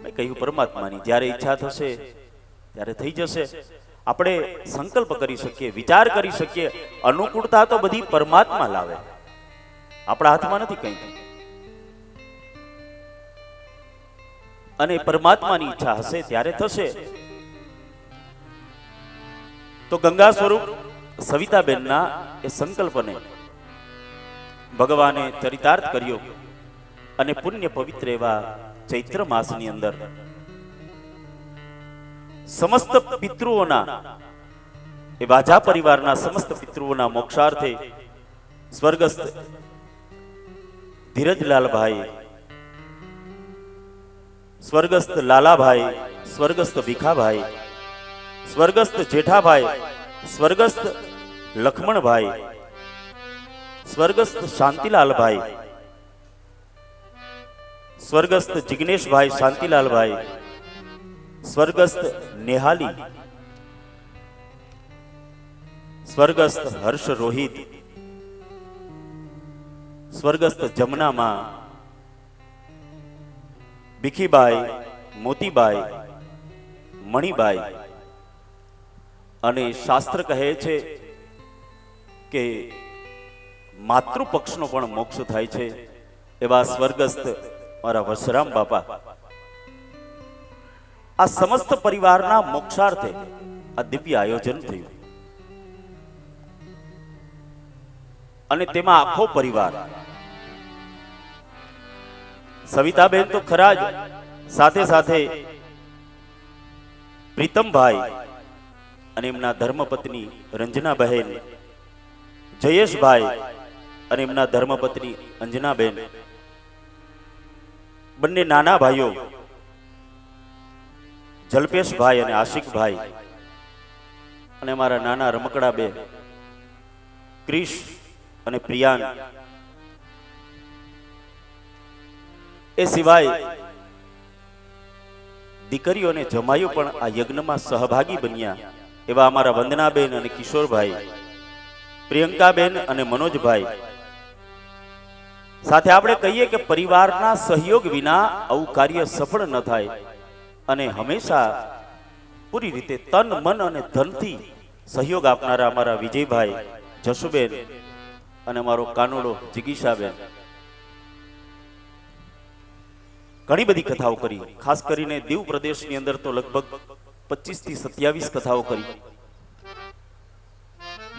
મેં કહ્યું પરમાત્માની જ્યારે ઈચ્છા થશે ત્યારે થઈ જશે. આપણે સંકલ્પ કરી શકીએ, વિચાર કરી શકીએ, અનુકૂળતા તો બધી પરમાત્મા લાવે, આપણા હાથમાં નથી કંઈ. અને પરમાત્માની ઈચ્છા હશે ત્યારે થશે. તો ગંગા સ્વરૂપ સવિતાબેનના એ સંકલ્પને ભગવાને ચરિતાર્થ કર્યો અને પુણ્ય પવિત્ર એવા ચૈત્ર માસની અંદર સમસ્ત પિતૃઓના, એ વાજા પરિવારના સમસ્ત પિતૃઓના મોક્ષાર્થે સ્વર્ગસ્થ ધીરજલાલભાઈ, સ્વર્ગસ્થ લાલાભાઈ, સ્વર્ગસ્થ ભીખાભાઈ, સ્વર્ગસ્થ જેઠાભાઈ, સ્વર્ગસ્થ લક્ષ્મણભાઈ, સ્વર્ગસ્થ શાંતિલાલભાઈ, સ્વર્ગસ્થ જિગ્નેશભાઈ શાંતિલાલભાઈ, સ્વર્ગસ્થ નેહાલી, સ્વર્ગસ્થ હર્ષ રોહિત, સ્વર્ગસ્થ જમનામાં, ભીખીબાઈ, મોતીબાઈ, મણિબાઈ, અને શાસ્ત્ર કહે છે કે માતૃપક્ષનો પણ મોક્ષ થાય છે એવા સ્વર્ગસ્થ મારા વસરામ બાપા, આ સમસ્ત પરિવારના મોક્ષાર્થે આ દિવ્ય આયોજન થયું. અને તેમાં આખો પરિવાર, સવિતાબેન તો ખરા જ, સાથે સાથે પ્રીતમભાઈ અને એમના ધર્મપત્ની રંજનાબહેન, જયેશભાઈ અને એમના ધર્મપત્ની અંજનાબેન, બંને નાના ભાઈઓ જલ્પેશભાઈ અને આશિકભાઈ, અને મારા નાના રમકડા બે ક્રિશ અને પ્રિયાન. એ સિવાય દીકરીઓ અને જમાઈઓ પણ આ યજ્ઞમાં સહભાગી બન્યા એવા અમારા વંદનાબેન અને કિશોરભાઈ, પ્રિયંકાબેન અને મનોજભાઈ. સાથે આપણે કહીએ કે પરિવારના સહયોગ વિના આવું કાર્ય સફળ ન થાય, અને હંમેશા પૂરી રીતે તન, મન અને ધનથી સહયોગ આપનારા અમારા વિજયભાઈ, જશુબેન અને અમારો કાનુડો જિગીશાબેન. ઘણી બધી કથાઓ કરી, ખાસ કરીને દીવ પ્રદેશની અંદર તો લગભગ 25 થી 27 કથાઓ કરી.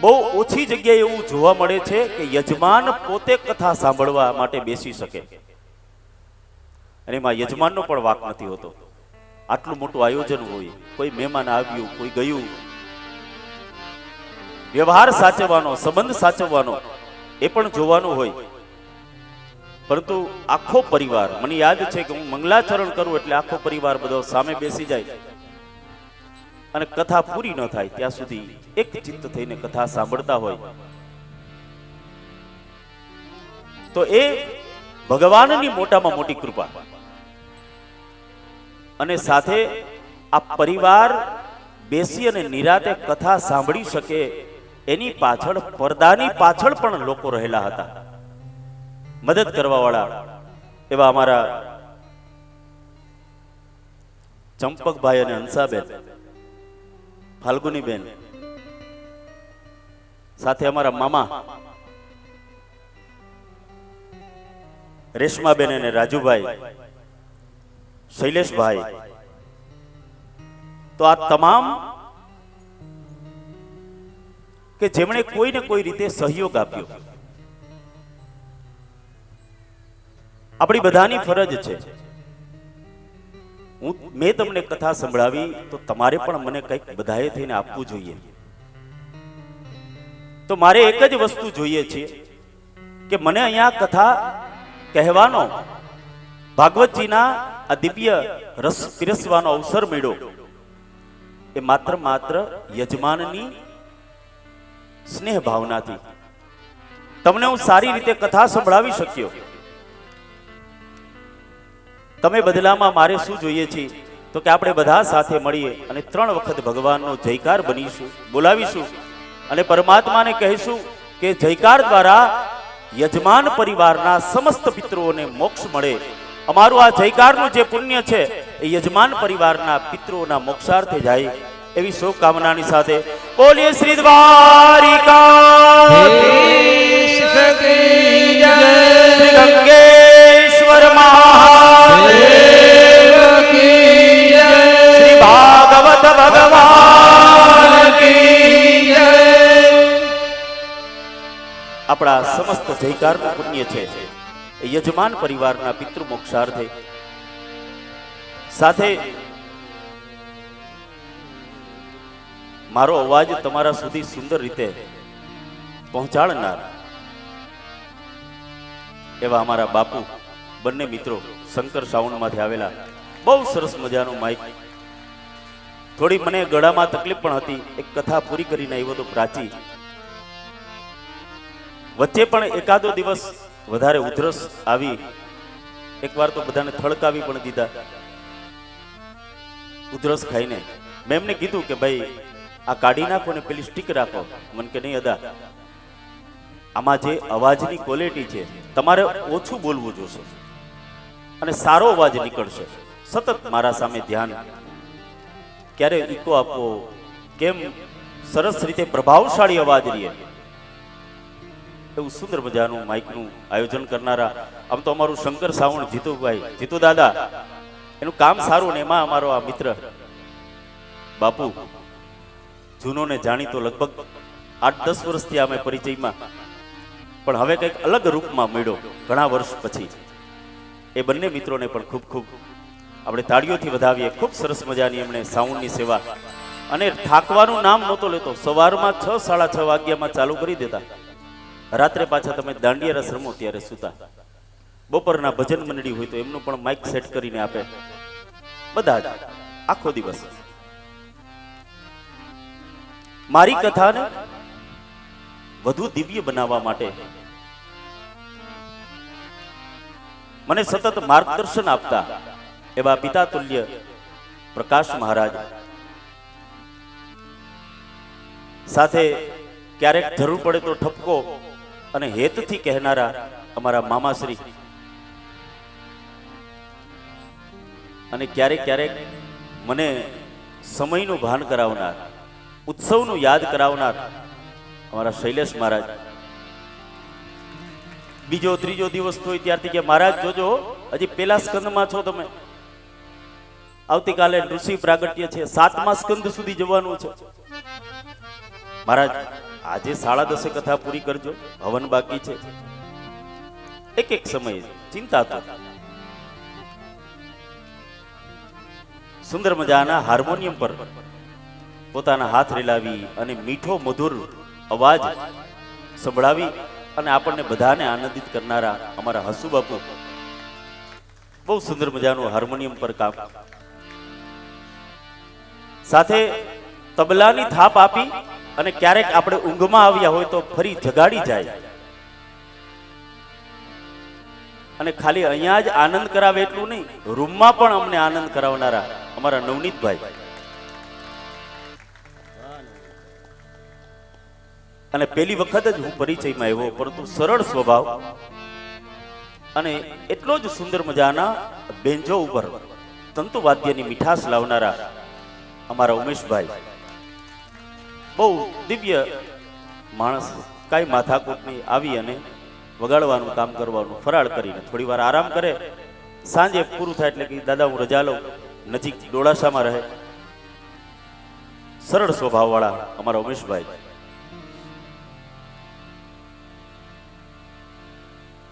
બહુ ઓછી જગ્યાએ એવું જોવા મળે છે કે યજમાન પોતે કથા સાંભળવા માટે બેસી શકે, અને એમાં યજમાનનો પણ વાક નથી હોતો. આટલું મોટું આયોજન હોય, કોઈ મહેમાન આવ્યું, કોઈ ગયું, વ્યવહાર સાચવવાનો, સંબંધ સાચવવાનો એ પણ જોવાનું હોય. પરંતુ આખો પરિવાર, મને યાદ છે કે હું મંગલાચરણ કરું એટલે આખો પરિવાર બધો સામે બેસી જાય, અને કથા પૂરી ન થાય ત્યાં સુધી એક ચિત્ત થઈને કથા સાંભળતા હોય. તો એ ભગવાનની મોટામાં મોટી કૃપા. અને સાથે આ પરિવાર બેસી અને નિરાતે કથા સાંભળી શકે એની પાછળ, પડદાની પાછળ પણ લોકો રહેલા હતા, મદદ કરવા વાળા એવા અમારા ચંપકભાઈ અને હંસાબેન, ફાલ્ગુનીબેન, સાથે અમારા મામા રેશમાબેન અને રાજુભાઈ, શૈલેષભાઈ. તો આ તમામ કે જેમણે કોઈને કોઈ રીતે સહયોગ આપ્યો. આપણી બધાની ફરજ છે, મેં તમને કથા સંભળાવી તો તમારે પણ મને કંઈક બધાએ થઈને આપવું જોઈએ. તો મારે એક જ વસ્તુ જોઈએ છે કે મને અહીંયા કથા કહેવાનો, ભાગવતજીના આ દિવ્ય રસ પીરસવાનો અવસર મળ્યો. એ માત્ર યજમાનની સ્નેહ ભાવનાથી તમને હું સારી રીતે કથા સંભળાવી શક્યો. તમે બદલામાં મારે શું જોઈએ છે તો કે આપણે બધા સાથે મળીએ અને 3 વખત ભગવાનનો જયકાર બનીશું, બોલાવીશું અને પરમાત્માને કહીશું કે જયકાર દ્વારા યજમાન પરિવારના સમસ્ત પિતૃઓને મોક્ષ મળે. અમારું આ જયકારનું જે પુણ્ય છે એ યજમાન પરિવારના પિતૃઓના મોક્ષાર્થે જાય એવી શુભકામનાની સાથે બોલીએ શ્રી દ્વારિકાધીશ સતી જય. શ્રી ગંગેશ્વર મહાદેવ કી જય. શ્રી ભાગવત ભગવાન કી જય. આપણા સમસ્ત જયકારનું પુણ્ય છે એ યજમાન પરિવારના પિતૃ મોક્ષાર્થે. સાથે મારો અવાજ તમારા સુધી સુંદર રીતે પહોંચાડનાર એવા અમારા બાપુ બંને મિત્રો શંકર સાઉન્ડમાંથી આવેલા, બહુ સરસ મજાનું માઇક. થોડી મને ગળામાં તકલીફ પણ હતી, એક કથા પૂરી કરીને આવ્યો તો પ્રાચી. વચ્ચે પણ એકાદો દિવસ વધારે ઉધરસ આવી, એકવાર તો બધાને થળકાવી પણ દીધા ઉધરસ ખાઈને. મેં એમને કીધું કે ભાઈ આ કાઢી નાખો ને પેલી સ્ટીક રાખો. મને કે નહીં અદા, આમાં જે અવાજની ક્વોલિટી છે તમારે ઓછું બોલવું જોશે અને સારો અવાજ નીકળશે. સતત મારા સામે ધ્યાન, ક્યારે ઈકો આપવો, કેમ સરસ રીતે પ્રભાવશાળી અવાજ રહે, એવું સુંદર મજાનું માઇકનું આયોજન કરનારા આમ તો અમારું શંકર સાવણ જીતુભાઈ, જીતુ દાદા, એનું કામ સારું ને એમાં અમારો આ મિત્ર બાપુ જૂનો ને જાણીતો, લગભગ 8-10 વર્ષથી અમે પરિચયમાં, પણ હવે કંઈક અલગ રૂપમાં મળ્યો ઘણા વર્ષ પછી. એ બંને મિત્રોને પણ ખૂબ ખૂબ આપણે તાળીઓથી વધાવીએ. ખૂબ સરસ મજાની એમણે સાઉન્ડની સેવા, અને થાકવાનું નામ નહોતો લેતો. સવારમાં 6-6:30 વાગ્યામાં ચાલુ કરી દેતા, રાત્રે પાછા તમે દાંડિયા રસ રમો ત્યારે સૂતા. બપોરના ભજન મંડળી હોય તો એમનું પણ માઇક સેટ કરીને આપે. બધા જ આખો દિવસ મારી કથાને વધુ દિવ્ય બનાવવા માટે મને સતત માર્ગદર્શન આપતા એવા પિતા તુલ્ય પ્રકાશ મહારાજ, સાથે ક્યારેક જરૂર પડે તો ઠપકો અને હેતથી કહેનારા અમારા મામાશ્રી, અને ક્યારેક ક્યારેક મને સમયનું ભાન કરાવનાર, ઉત્સવનું યાદ કરાવનાર અમારા શૈલેષ મહારાજ. બીજો ત્રીજો દિવસ તો ત્યારથી કે મહારાજ જોજો હજી પેલા સ્કંદમાં છો તમે, આવતીકાલે ઋષિ પ્રાગટ્ય છે, 7મા સ્કંદ સુધી જવાનું છે. મહારાજ આજે 10:30 કથા પૂરી કરજો, હવન બાકી છે. એક સમય ચિંતા તો. સુંદર મજાના હાર્મોનિયમ પર પોતાના હાથ રેલાવી અને મીઠો મધુર અવાજ સંભળાવી અને આપણને બધાને આનંદિત કરનારા અમારા હસુ બાપુ, બહુ સુંદર મજાનું હાર્મોનિયમ પર કામ, સાથે તબલાની થાપ આપી અને ક્યારેક આપણે ઊંઘમાં આવ્યા હોય તો ફરી જગાડી જાય અને ખાલી અહીંયા જ આનંદ કરાવે એટલું નહીં, રૂમમાં પણ અમને આનંદ કરાવનારા અમારા નવનીતભાઈ. અને પહેલી વખત જ હું પરિચયમાં આવ્યો, પરંતુ સરળ સ્વભાવ અને એટલો જ સુંદર મજાના બેન્જો ઉપર તંતુવાદ્યની મીઠાશ લાવનારા અમારા ઉમેશભાઈ, બહુ દિવ્ય માણસ. કાંઈ માથાકૂટ નહીં, આવી અને વગાડવાનું કામ કરવાનું, ફરાળ કરીને થોડી વાર આરામ કરે, સાંજે પૂરું થાય એટલે કે દાદા હું રજા લઉં, નજીક ડોળાસામાં રહે. સરળ સ્વભાવવાળા અમારા ઉમેશભાઈ.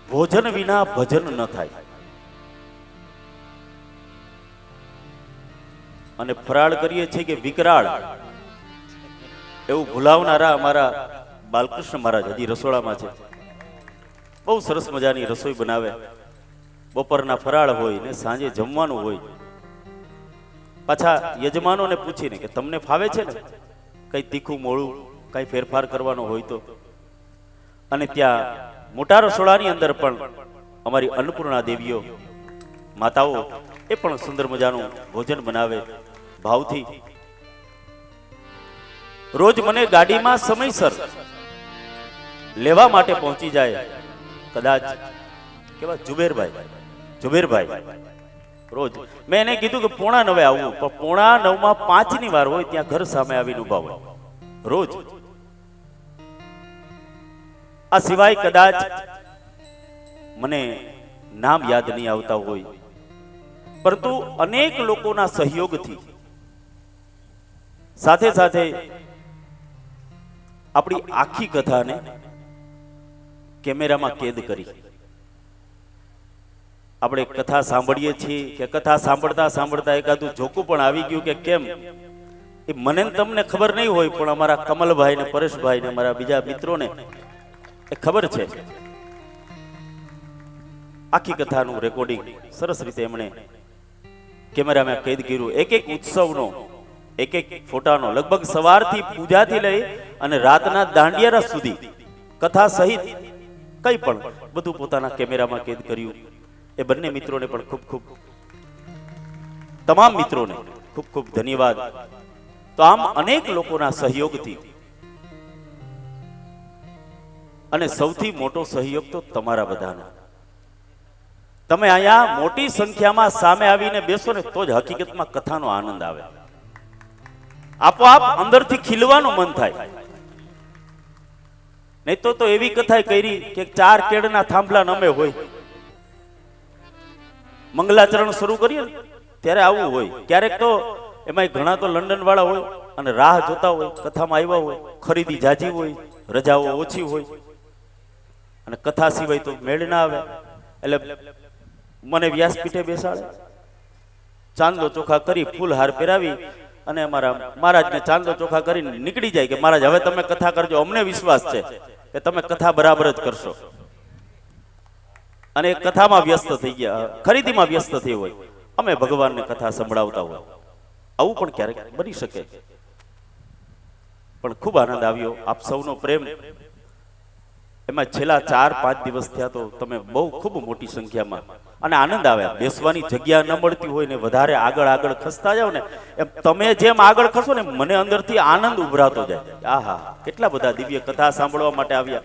ભોજન વિના ભજન ન થાય, અને ફરાળ કરીએ છીએ કે વિકરાળ એવું ભૂલાવનારા અમારા બાલકૃષ્ણ મહારાજ હજી રસોડામાં છે. બહુ સરસ મજાની રસોઈ બનાવે, બપોરના ફરાળ હોય ને સાંજે જમવાનું હોય. પાછા યજમાનોને પૂછીને કે તમને ફાવે છે ને કઈ તીખું મોળું કઈ ફેરફાર કરવાનો હોય તો. અને ત્યાં મોટા રસોડાની અંદર પણ અમારી અન્નપૂર્ણા દેવીઓ માતાઓ એ પણ સુંદર મજાનું ભોજન બનાવે ભાવથી. રોજ મને ગાડીમાં સમયસર લેવા માટે પહોંચી જાય. કદાચ કેવા જુબેરભાઈ રોજ મેં એને કીધું કે 8:45 આવવું, પણ 8:45 ની વાર હોય ત્યાં ઘર સામે આવીને ઉભા હોય રોજ. આ સિવાય કદાચ મને નામ યાદ નહીં આવતા હોય, પરંતુ અનેક લોકોના સહયોગથી સાથે સાથે આપણી આખી કથાને કેમેરામાં કેદ કરી. આપણે કથા સાંભળીએ છીએ કે કથા સાંભળતા સાંભળતા એકાદું જોકું પણ આવી ગયું કે કેમ એ મને તમને ખબર નહીં હોય, પણ અમારા કમલભાઈ ને પરેશભાઈ ને મારા બીજા મિત્રોને એ ખબર છે. આખી કથાનું રેકોર્ડિંગ સરસ રીતે એમણે કેમેરામાં કેદ કર્યું. એક એક ઉત્સવનો એક એક ફોટાનો, લગભગ સવારથી પૂજાથી લઈ અને રાતના દાંડિયારા સુધી કથા સહિત કંઈ પણ બધું પોતાના કેમેરામાં કેદ કર્યું. એ બંને મિત્રોને પણ ખૂબ ખૂબ, તમામ મિત્રોને ખૂબ ખૂબ ધન્યવાદ. તો આમ અનેક લોકોના સહયોગથી, અને સૌથી મોટો સહયોગ તો તમારા બધાનો. તમે અહીંયા મોટી સંખ્યામાં સામે આવીને બેસો ને તો જ હકીકતમાં કથાનો આનંદ આવે. આપોઆપ અંદરથી ખીલવાનું મન થાય. નહીં તો એવી કથા કરી કે 4 કેળના થાંભલા નમે હોય. મંગલાચરણ શરૂ કરીએ ને ત્યારે આવું હોય. ક્યારેક તો એમાં ઘણા તો લંડન વાળા હોય અને રાહ જોતા હોય, કથામાં આવ્યા હોય, ખરીદી જાજી હોય, રજાઓ ઓછી હોય અને કથા સિવાય તો મેળ ના આવે. એટલે મને વ્યાસપીઠે બેસાડે, ચાંદલો ચોખા કરી, ફૂલહાર પહેરાવી અને અમારા મહારાજને ચાંદલો ચોખા કરીને નીકળી જાય કે મહારાજ હવે તમે કથા કરજો, અમને વિશ્વાસ છે કે તમે કથા બરાબર જ કરશો. અને કથામાં વ્યસ્ત થઈ ગયા, ખરીદીમાં વ્યસ્ત થઈ હોય, અમે ભગવાનને કથા સંભળાવતા હોય. આવું પણ ક્યારેક બની શકે. પણ ખૂબ આનંદ આવ્યો. આપ સૌનો પ્રેમ, એમાં છેલ્લા 4-5 દિવસ થયા તો તમે બહુ ખૂબ મોટી સંખ્યામાં, અને આનંદ આવે. બેસવાની જગ્યા ન મળતી હોય ને વધારે આગળ ખસતા જાવ ને એમ તમે જેમ આગળ ખસો ને મને અંદરથી આનંદ ઉભરાતો જાય. આહા, કેટલા બધા દિવ્ય કથા સાંભળવા માટે આવ્યા.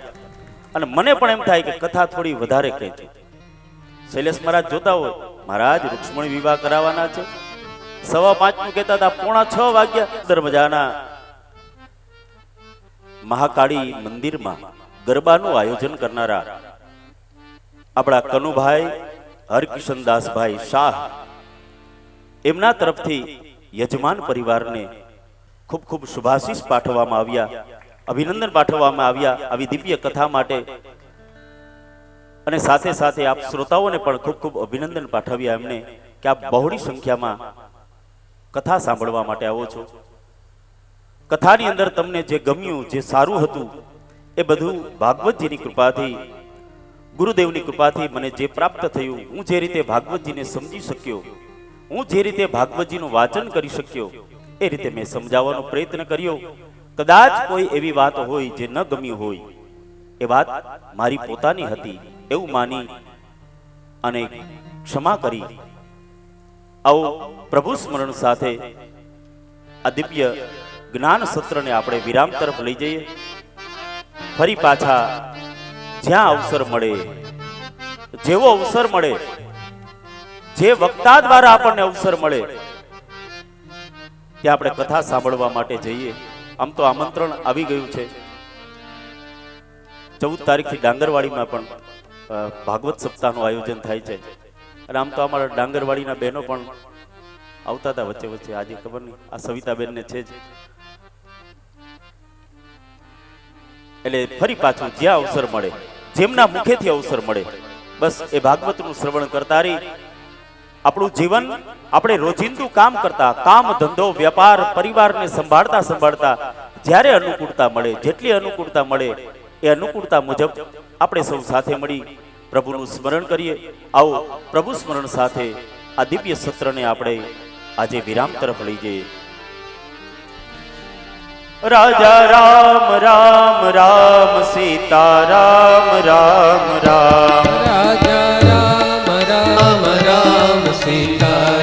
અને મને પણ એમ થાય કે કથા થોડી વધારે કહેજો. શૈલેષ મહારાજ જોતા હોય, મહારાજ રૂક્ષ્મણી વિવાહ કરાવવાના છે, 5:15 નું કહેતા હતા, 5:45 વાગ્યા. દર મજાના મહાકાળી મંદિરમાં ગરબાનું આયોજન કરનારા આપણા કનુભાઈ હરકિશનદાસભાઈ શાહ, એમના તરફથી યજમાન પરિવારને ખૂબ ખૂબ શુભાશીષ પાઠવવામાં આવ્યા, અભિનંદન પાઠવવામાં આવ્યા આવી દિવ્ય કથા માટે. અને સાથે સાથે આપ શ્રોતાઓને પણ ખૂબ ખૂબ અભિનંદન પાઠવ્યા એમને કે આપ બહોળી સંખ્યામાં કથા સાંભળવા માટે આવો છો. કથાની અંદર તમને જે ગમ્યું, જે સારું હતું, એ બધું ભાગવતજીની કૃપાથી, ગુરુદેવની કૃપાથી મને જે પ્રાપ્ત થયું, હું જે રીતે ભાગવતજીને સમજી શક્યો, હું જે રીતે ભાગવતજીનું વાંચન કરી શક્યો, એ રીતે મેં સમજાવવાનો પ્રયત્ન કર્યો. કદાચ કોઈ એવી વાત હોય જે ન ગમી હોય, એ વાત મારી પોતાની હતી એવું માની અને ક્ષમા કરી. આવો પ્રભુ સ્મરણ સાથે આ દિવ્ય જ્ઞાન સત્રને આપણે વિરામ તરફ લઈ જઈએ. ફરી પાછા જ્યાં અવસર મળે, જેવો અવસર મળે, જે વક્તા દ્વારા આપણને અવસર મળે ત્યાં આપણે કથા સાંભળવા માટે જઈએ. આમ તો આમંત્રણ આવી ગયું છે. 14 તારીખથી ડાંગરવાડીમાં પણ ભાગવત સપ્તાહનું આયોજન થાય છે. અને આમ તો અમારા ડાંગરવાડીના બહેનો પણ આવતા હતા વચ્ચે વચ્ચે. આજે ખબર નહીં, આ સવિતાબેનને છે જ. એટલે ફરી પાછું જ્યાં અવસર મળે, જેમના મુખેથી અવસર મળે, બસ એ ભાગવતનું શ્રવણ કરતા રહી આપણું જીવન, આપણે રોજિંદુ કામ કરતા, કામ ધંધો વ્યાપાર પરિવારને સંભાળતા સંભાળતા જ્યારે અનુકૂળતા મળે, જેટલી અનુકૂળતા મળે એ અનુકૂળતા મુજબ આપણે સૌ સાથે મળી પ્રભુનું સ્મરણ કરીએ. આવો પ્રભુ સ્મરણ સાથે આ દિવ્ય સત્રને આપણે આજે વિરામ તરફ લઈ જઈએ. રાજા રામ રામ રામ, સીતા રામ રામ રામ, રાજા રામ રામ રામ, સીતા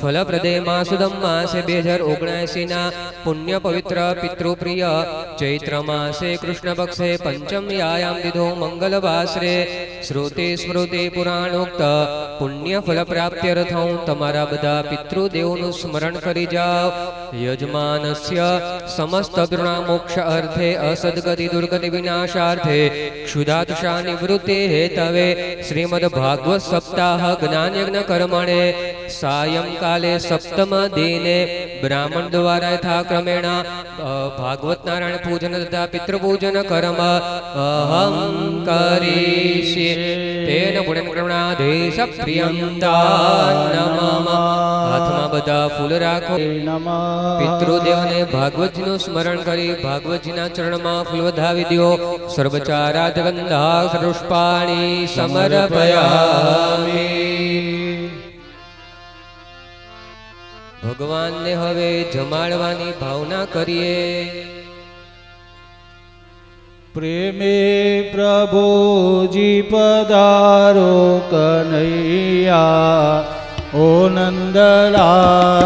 ફલપ્રદે માસુદમ માસે 2079 ના પુણ્ય પવિત્ર પિતૃપ્રિય ચૈત્ર માસે કૃષ્ણ પક્ષે પંચમ યાયામ દીધો મંગલ વાસરે શ્રુતિ સ્મૃતિ પુરાણોક્ત પુણ્ય ફલ પ્રાપ્ત્યર્થં તમારા બધા પિતૃદેવોનું સ્મરણ કરી જાઓ. યજમાનસ્ય સમસ્ત મોક્ષ અર્થે અસદગતિ દુર્ગતિ વિનાશાર્થે ક્ષુધાતુષા નિવૃત્તિ હેતવે શ્રીમદ ભાગવત સપ્તાહ જ્ઞાન યજ્ઞ કર્મણે સાયંકાલે સપ્તમ દિને બ્રાહ્મણ દ્વારા યથાક્રમેણ ભાગવત નારાયણ પૂજન તથા પિતૃપૂજન કર્મ અહં કરીષ્યે તેન પુણ્યકર્મણાદેશ પ્રિયં દાનમમ. હાથમાં બધા ફૂલ રાખો. પિતૃદેવને ભાગવતજીનું સ્મરણ કરી ભાગવતજીના ચરણમાં ફૂલ વધાવી દો. સર્વચારાત ગંધા સરુષ્પાણી સમર્પયામિ. ભગવાનને હવે જમાડવાની ભાવના કરીએ. પ્રેમે પ્રભુજી પધારો કનૈયા ઓ નંદલાલા.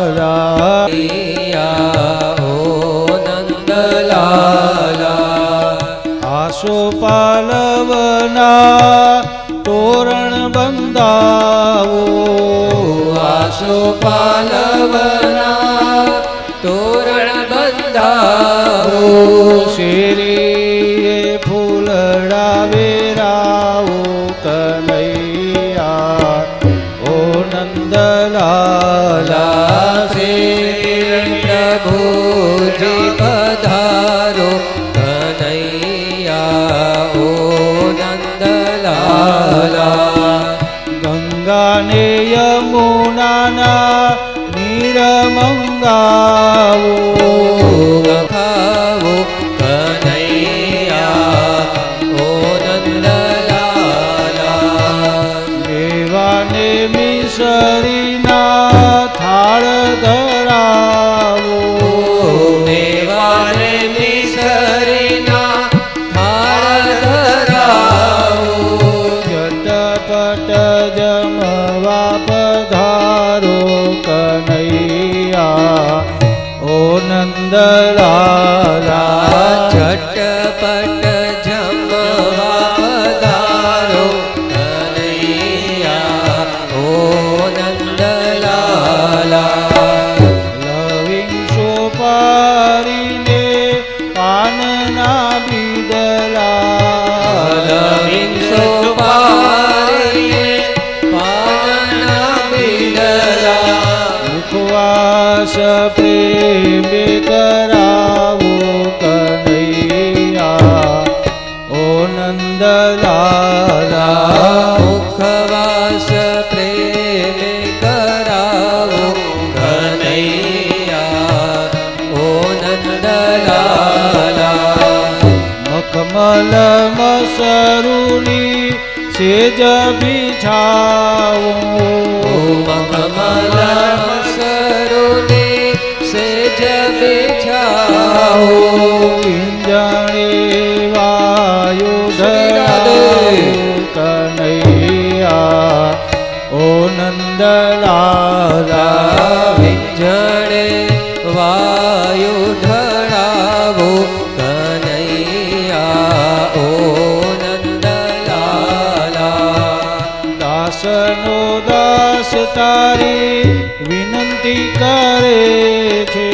ઓ નંદલાલા આસો પાલવના તોરણ બંધાવો. આસો પાલવના તોરણ બંધાવો. શેરીએ ફૂલડા વેરાવો કનૈયા ઓ નંદલાલા. શ્રી પ્રભુજી પધારો કનૈયા ઓ નંદલાલા. ગંગાને યમુનાના નીર મંગાવો. લખાવો કનૈયા ઓ નંદલાલા. દેવાને મિસરીના થાળ ધરાવો. દેવાને મિસરીના થાળ ધરાવો. જટપટ જમવા પધારો કનૈયા ઓ નંદલાલા. ઝટપટ જમવા પધારો કનૈયા ઓ નંદલાલા. લવિંગ સોપારીને પાનના બીડલા. લવિંગ સોપારીને પાનના બીડલા. મુખવાસ પ્રેમે કરાવો કનૈયા ઓ નંદલાલા. મુખવાસ પ્રેમે કરાવો કનૈયા ઓ નંદલાલા. મખમલ મસરૂની સેજ બિછાવો. મખમલ મસરૂને સેજ બિછાવો. પિંજણે વાયુ ધરાવો કનૈયા ઓ નંદલાલા. વિંજણે વાયુ ઢળાવો કનૈયા ઓ નંદલાલા. દાસનો દાસ તારી વિનંતી કરે છે.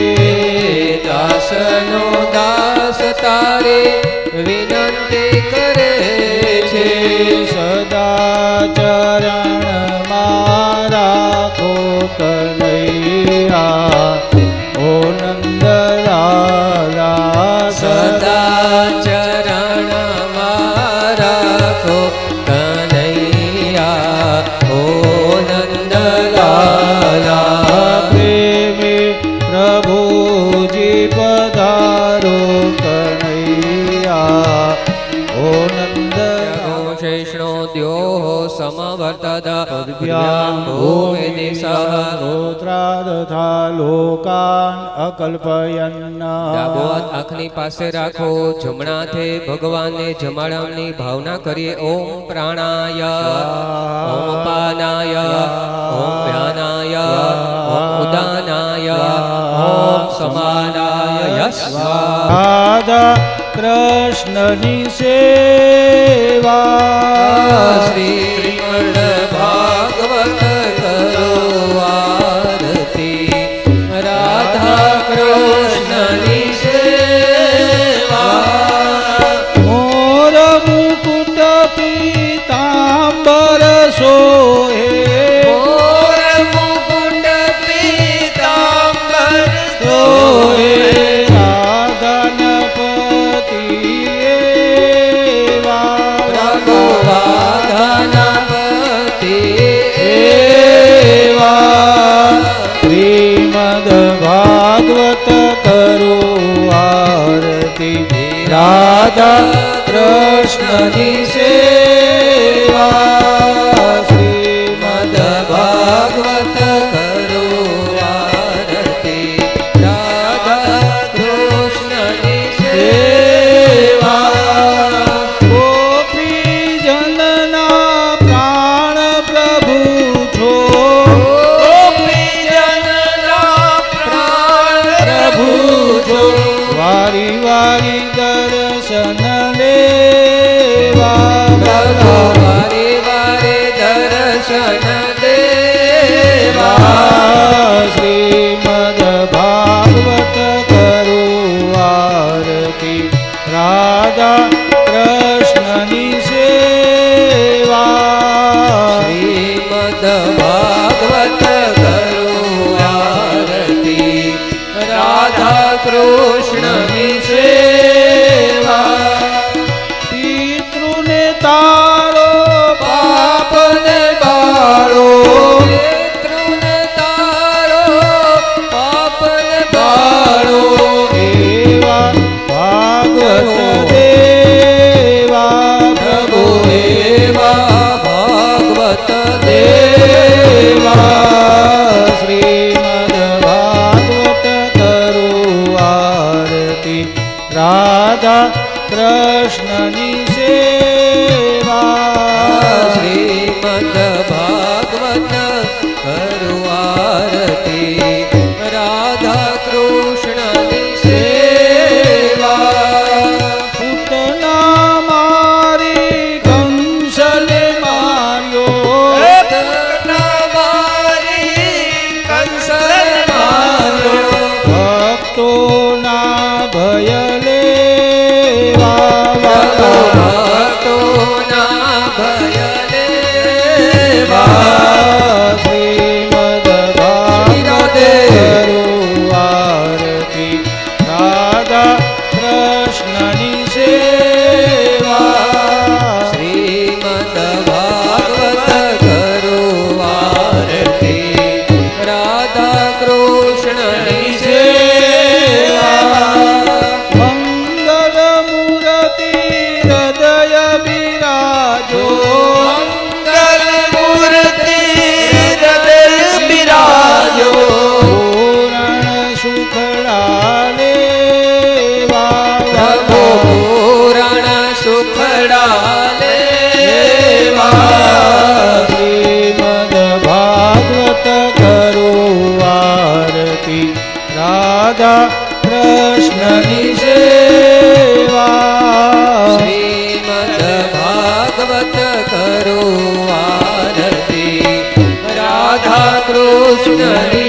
દાસનો દાસ તારે વિનંતી કરે છે. સદા ચરણ રાખો કનૈયા ઓ નંદલાલા. સદા ચરણમાં રાખો કનૈયા ઓ નંદલાલા. પ્રેમે પ્રભુજી પધારો કનૈયા ઓ નંદલાલા. શેષણો દ્યો સમવર્તદ પદ્ભ્યામ ભૂમિ દિશા. રોત્રાદથા લોકાન અકલ્પયન્ન. ડાબો હાથ આંખની પાસે રાખો. જમણા હાથે ભગવાનને જમાડવાની ભાવના કરીએ. ઓમ પ્રાણાય ઓમ પાનાય ઓમ વ્યાનાય ઓમ समानाय यस्व રાધા કૃષ્ણની સેવા શ્રીમદ ભાગવત કરો આરતી રાધા કૃષ્ણની સેવા મોર મુકુટ પીતાંબર સોહે મોર મુકુટ પીતાંબર સોહે રાધાનપતિ પ્રભુવાધનપતિ શ્રીમદ ભાગવત કરો આરતી રાધા કૃષ્ણની સેવા શ્રીમદ ભાગવત કરો આરતી રાધા કૃષ્ણની સેવા ગોપીજનના પ્રાણ પ્રભુ છો ગોપીજનના પ્રાણ પ્રભુ જો વારી વારી દર્શન લેવા પ્રભુ વારે વારે દર્શન દેવા શ્રીમદ ભાગવત કરો આરતી રાધા કૃષ્ણની સેવા શ્રીમદ ભાગવત કરો આરતી રાધા કૃષ્ણની સેવા પિતૃને તારો પાપને બાળો પિતૃને તારો પાપને બાળો એવા ભાગવત દેવા પ્રભુ એવા ભાગવત દેવા શ્રીમદ ભાગવત કરો આરતી રાધા કૃષ્ણની સેવા શ્રીમદ ભાગવત કરો આરતી રાધા કૃષ્ણની સેવા પૂતના મારી કંસને માર્યો કંસન માર્યો ભક્તોના ભય લેવા ભક્તોના ભય લેવા શ્રીમદ ભાગવત કરો આરતી રાધા કૃષ્ણની સેવા શ્રીમદ ભાગવત કરો આરતી રાધા કૃષ્ણની સેવા મંગલ મૂર્તિ હૃદય બિરાજો મંગલ મૂર્તિ હૃદય બિરાજો પૂરણ સુખડા લેવા પ્રભુ પૂરણ સુખડા લેવા શ્રીમદ ભાગવત કરો આરતી રાધા કૃષ્ણની સેવા શ્રીમદ ભાગવત કરો આરતી રાધા કૃષ્ણની